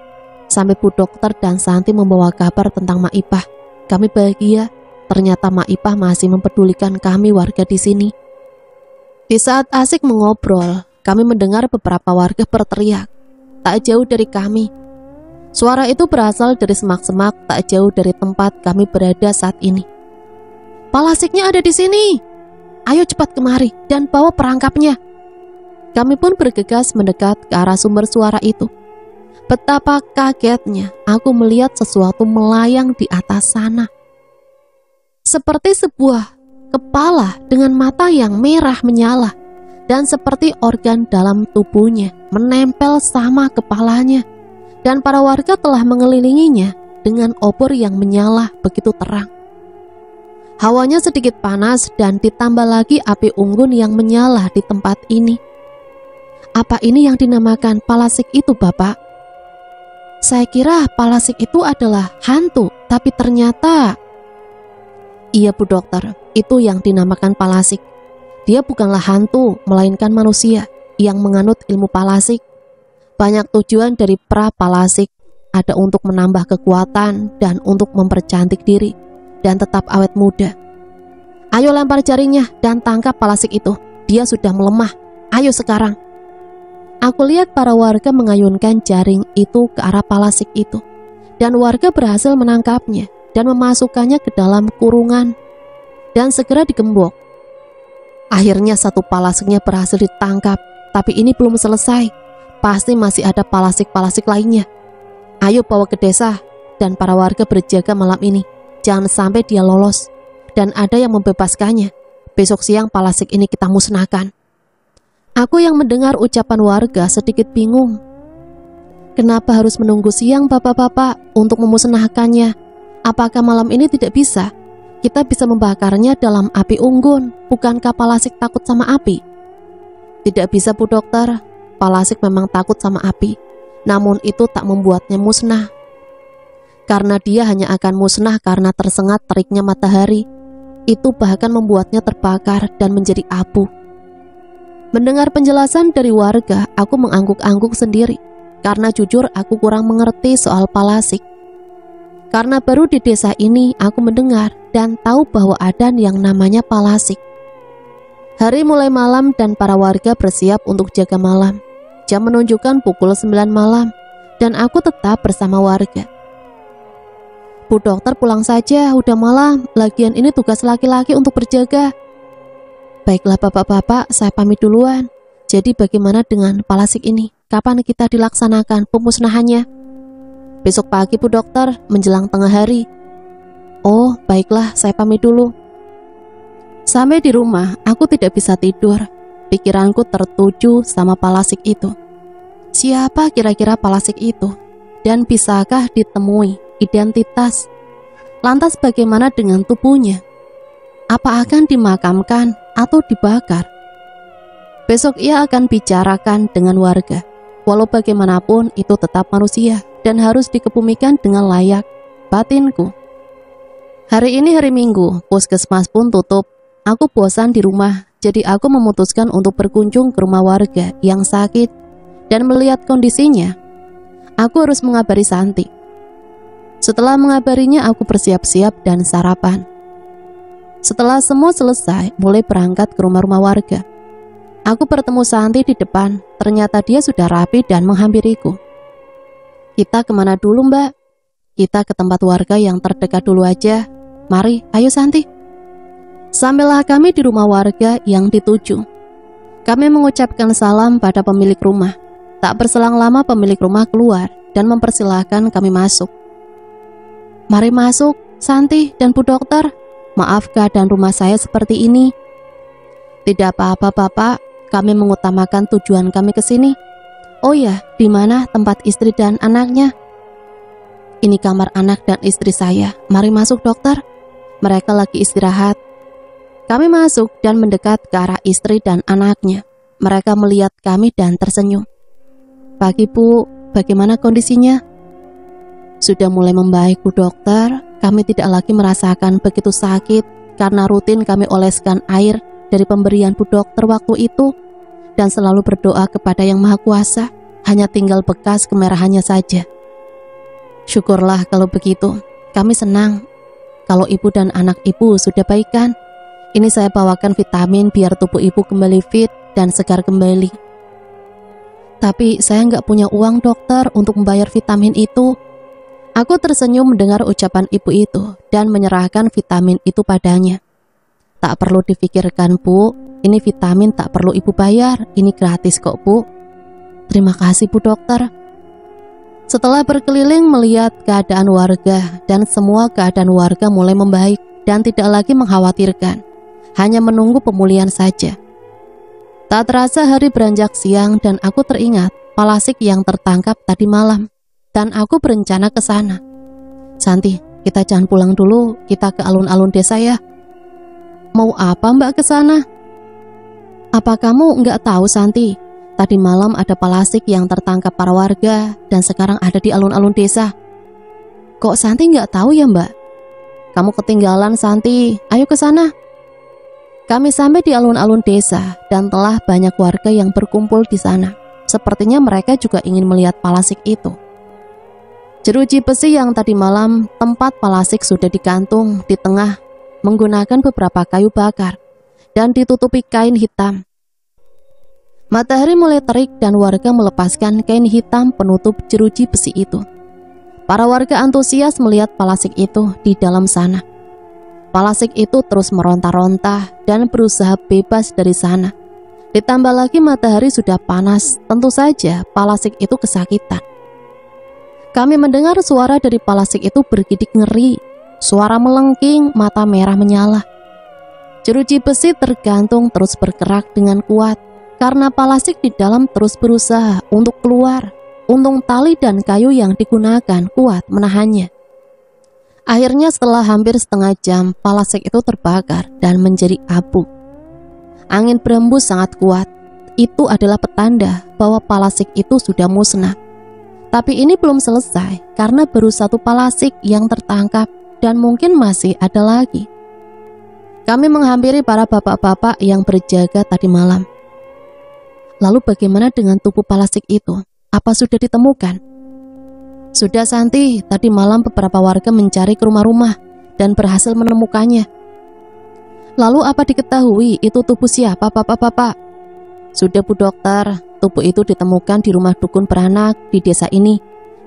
Sampai Bu dokter dan Santi membawa kabar tentang Maipah. Kami bahagia, ternyata Maipah masih mempedulikan kami warga di sini. Di saat asik mengobrol, kami mendengar beberapa warga berteriak, tak jauh dari kami. Suara itu berasal dari semak-semak tak jauh dari tempat kami berada saat ini. Palasiknya ada di sini. Ayo cepat kemari dan bawa perangkapnya. Kami pun bergegas mendekat ke arah sumber suara itu. Betapa kagetnya aku melihat sesuatu melayang di atas sana. Seperti sebuah kepala dengan mata yang merah menyala dan seperti organ dalam tubuhnya menempel sama kepalanya. Dan para warga telah mengelilinginya dengan obor yang menyala begitu terang. Hawanya sedikit panas dan ditambah lagi api unggun yang menyala di tempat ini. Apa ini yang dinamakan palasik itu, Bapak? Saya kira Palasik itu adalah hantu, tapi ternyata... Iya Bu Dokter, itu yang dinamakan Palasik. Dia bukanlah hantu, melainkan manusia yang menganut ilmu Palasik. Banyak tujuan dari pra-Palasik, ada untuk menambah kekuatan dan untuk mempercantik diri dan tetap awet muda. Ayo lempar jaringnya dan tangkap Palasik itu. Dia sudah melemah. Ayo sekarang. Aku lihat para warga mengayunkan jaring itu ke arah Palasik itu. Dan warga berhasil menangkapnya dan memasukkannya ke dalam kurungan dan segera digembok. Akhirnya satu Palasiknya berhasil ditangkap. Tapi ini belum selesai. Pasti masih ada Palasik-Palasik lainnya. Ayo bawa ke desa. Dan para warga berjaga malam ini. Jangan sampai dia lolos dan ada yang membebaskannya. Besok siang Palasik ini kita musnahkan. Aku yang mendengar ucapan warga sedikit bingung. Kenapa harus menunggu siang bapak-bapak untuk memusnahkannya? Apakah malam ini tidak bisa? Kita bisa membakarnya dalam api unggun. Bukankah Palasik takut sama api? Tidak bisa Bu Dokter. Palasik memang takut sama api. Namun itu tak membuatnya musnah. Karena dia hanya akan musnah karena tersengat teriknya matahari. Itu bahkan membuatnya terbakar dan menjadi abu. Mendengar penjelasan dari warga, aku mengangguk-angguk sendiri. Karena jujur aku kurang mengerti soal Palasik. Karena baru di desa ini aku mendengar dan tahu bahwa ada yang namanya Palasik. Hari mulai malam dan para warga bersiap untuk jaga malam. Jam menunjukkan pukul 9 malam dan aku tetap bersama warga. Bu Dokter pulang saja, udah malam. Lagian ini tugas laki-laki untuk berjaga. Baiklah bapak-bapak, saya pamit duluan. Jadi bagaimana dengan Palasik ini? Kapan kita dilaksanakan pemusnahannya? Besok pagi Bu Dokter, menjelang tengah hari. Oh, baiklah, saya pamit dulu. Sampai di rumah, aku tidak bisa tidur. Pikiranku tertuju sama Palasik itu. Siapa kira-kira Palasik itu? Dan bisakah ditemui identitas? Lantas bagaimana dengan tubuhnya? Apa akan dimakamkan atau dibakar? Besok ia akan bicarakan dengan warga. Walau bagaimanapun itu tetap manusia dan harus dikebumikan dengan layak. Batinku. Hari ini hari Minggu, puskesmas pun tutup. Aku bosan di rumah, jadi aku memutuskan untuk berkunjung ke rumah warga yang sakit dan melihat kondisinya. Aku harus mengabari Santi. Setelah mengabarinya, aku bersiap-siap dan sarapan. Setelah semua selesai, mulai berangkat ke rumah-rumah warga. Aku bertemu Santi di depan. Ternyata dia sudah rapi dan menghampiriku. Kita kemana dulu, Mbak? Kita ke tempat warga yang terdekat dulu aja. Mari, ayo Santi. Sampailah kami di rumah warga yang dituju. Kami mengucapkan salam pada pemilik rumah. Tak berselang lama pemilik rumah keluar dan mempersilahkan kami masuk. Mari masuk, Santi dan Bu Dokter. Maaf keadaan rumah saya seperti ini. Tidak apa-apa, Bapak. Kami mengutamakan tujuan kami ke sini. Oh ya, di mana tempat istri dan anaknya? Ini kamar anak dan istri saya. Mari masuk, Dokter. Mereka lagi istirahat. Kami masuk dan mendekat ke arah istri dan anaknya. Mereka melihat kami dan tersenyum. Pagi, Bu. Bagaimana kondisinya? Sudah mulai membaik, Bu Dokter. Kami tidak lagi merasakan begitu sakit karena rutin kami oleskan air dari pemberian Bu Dokter waktu itu dan selalu berdoa kepada Yang Maha Kuasa. Hanya tinggal bekas kemerahannya saja. Syukurlah kalau begitu. Kami senang kalau ibu dan anak ibu sudah baikan. Ini saya bawakan vitamin biar tubuh ibu kembali fit dan segar kembali. Tapi saya nggak punya uang, Dokter, untuk membayar vitamin itu. Aku tersenyum mendengar ucapan ibu itu dan menyerahkan vitamin itu padanya. Tak perlu difikirkan, Bu. Ini vitamin tak perlu ibu bayar. Ini gratis kok, Bu. Terima kasih, Bu Dokter. Setelah berkeliling melihat keadaan warga dan semua keadaan warga mulai membaik dan tidak lagi mengkhawatirkan. Hanya menunggu pemulihan saja. Tak terasa hari beranjak siang dan aku teringat Palasik yang tertangkap tadi malam. Dan aku berencana ke sana. Santi, kita jangan pulang dulu. Kita ke alun-alun desa ya. Mau apa Mbak ke sana? Apa kamu nggak tahu, Santi? tadi malam ada palasik yang tertangkap para warga dan sekarang ada di alun-alun desa. Kok Santi nggak tahu ya Mbak? Kamu ketinggalan Santi, ayo ke sana. Kami sampai di alun-alun desa dan telah banyak warga yang berkumpul di sana. Sepertinya mereka juga ingin melihat palasik itu. Jeruji besi yang tadi malam tempat palasik sudah digantung di tengah menggunakan beberapa kayu bakar dan ditutupi kain hitam. Matahari mulai terik dan warga melepaskan kain hitam penutup jeruji besi itu. Para warga antusias melihat palasik itu di dalam sana. Palasik itu terus meronta-ronta dan berusaha bebas dari sana. Ditambah lagi matahari sudah panas, tentu saja palasik itu kesakitan. Kami mendengar suara dari palasik itu bergidik ngeri. Suara melengking, mata merah menyala. Jeruji besi tergantung terus bergerak dengan kuat. Karena palasik di dalam terus berusaha untuk keluar, untung tali dan kayu yang digunakan kuat menahannya. Akhirnya setelah hampir setengah jam, palasik itu terbakar dan menjadi abu. Angin berembus sangat kuat. Itu adalah petanda bahwa palasik itu sudah musnah. Tapi ini belum selesai karena baru satu palasik yang tertangkap dan mungkin masih ada lagi. Kami menghampiri para bapak-bapak yang berjaga tadi malam. Lalu bagaimana dengan tubuh palasik itu? Apa sudah ditemukan? Sudah Santi, tadi malam beberapa warga mencari ke rumah-rumah dan berhasil menemukannya. Lalu apa diketahui itu tubuh siapa bapak-bapak? Sudah Bu Dokter, tubuh itu ditemukan di rumah dukun beranak di desa ini.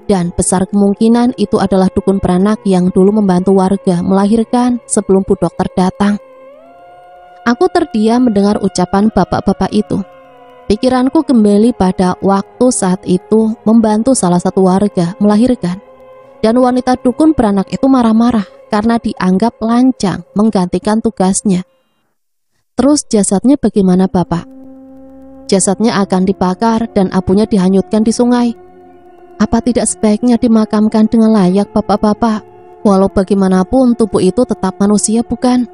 Dan besar kemungkinan itu adalah dukun beranak yang dulu membantu warga melahirkan sebelum Bu Dokter datang. Aku terdiam mendengar ucapan bapak-bapak itu. Pikiranku kembali pada waktu saat itu membantu salah satu warga melahirkan. Dan wanita dukun beranak itu marah-marah karena dianggap lancang menggantikan tugasnya. Terus jasadnya bagaimana Bapak? Jasadnya akan dibakar dan abunya dihanyutkan di sungai. Apa tidak sebaiknya dimakamkan dengan layak Bapak-bapak? Walau bagaimanapun tubuh itu tetap manusia bukan?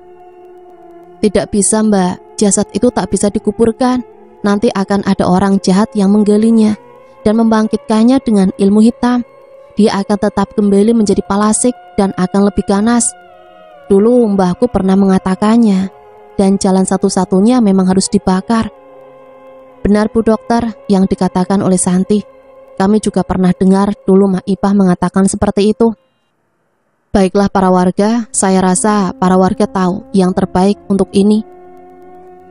Tidak bisa Mbak, jasad itu tak bisa dikuburkan. Nanti akan ada orang jahat yang menggalinya dan membangkitkannya dengan ilmu hitam. Dia akan tetap kembali menjadi palasik dan akan lebih ganas. Dulu mbahku pernah mengatakannya, dan jalan satu-satunya memang harus dibakar. Benar Bu Dokter yang dikatakan oleh Santi. Kami juga pernah dengar dulu Mak Ipah mengatakan seperti itu. Baiklah para warga, saya rasa para warga tahu yang terbaik untuk ini.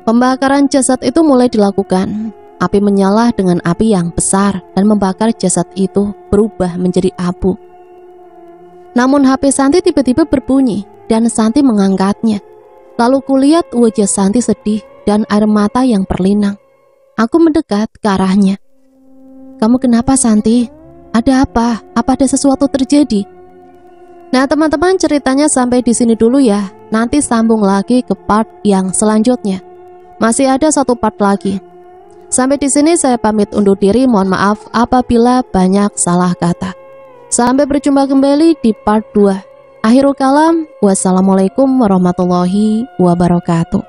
Pembakaran jasad itu mulai dilakukan. Api menyala dengan api yang besar dan membakar jasad itu berubah menjadi abu. Namun HP Santi tiba-tiba berbunyi dan Santi mengangkatnya. Lalu kulihat wajah Santi sedih dan air mata yang berlinang. Aku mendekat ke arahnya. Kamu kenapa Santi? Ada apa? Apa ada sesuatu terjadi? Nah teman-teman, ceritanya sampai di sini dulu ya. Nanti sambung lagi ke part yang selanjutnya. Masih ada satu part lagi. Sampai di sini saya pamit undur diri. Mohon maaf apabila banyak salah kata. Sampai berjumpa kembali di part 2. Akhirul kalam. Wassalamualaikum warahmatullahi wabarakatuh.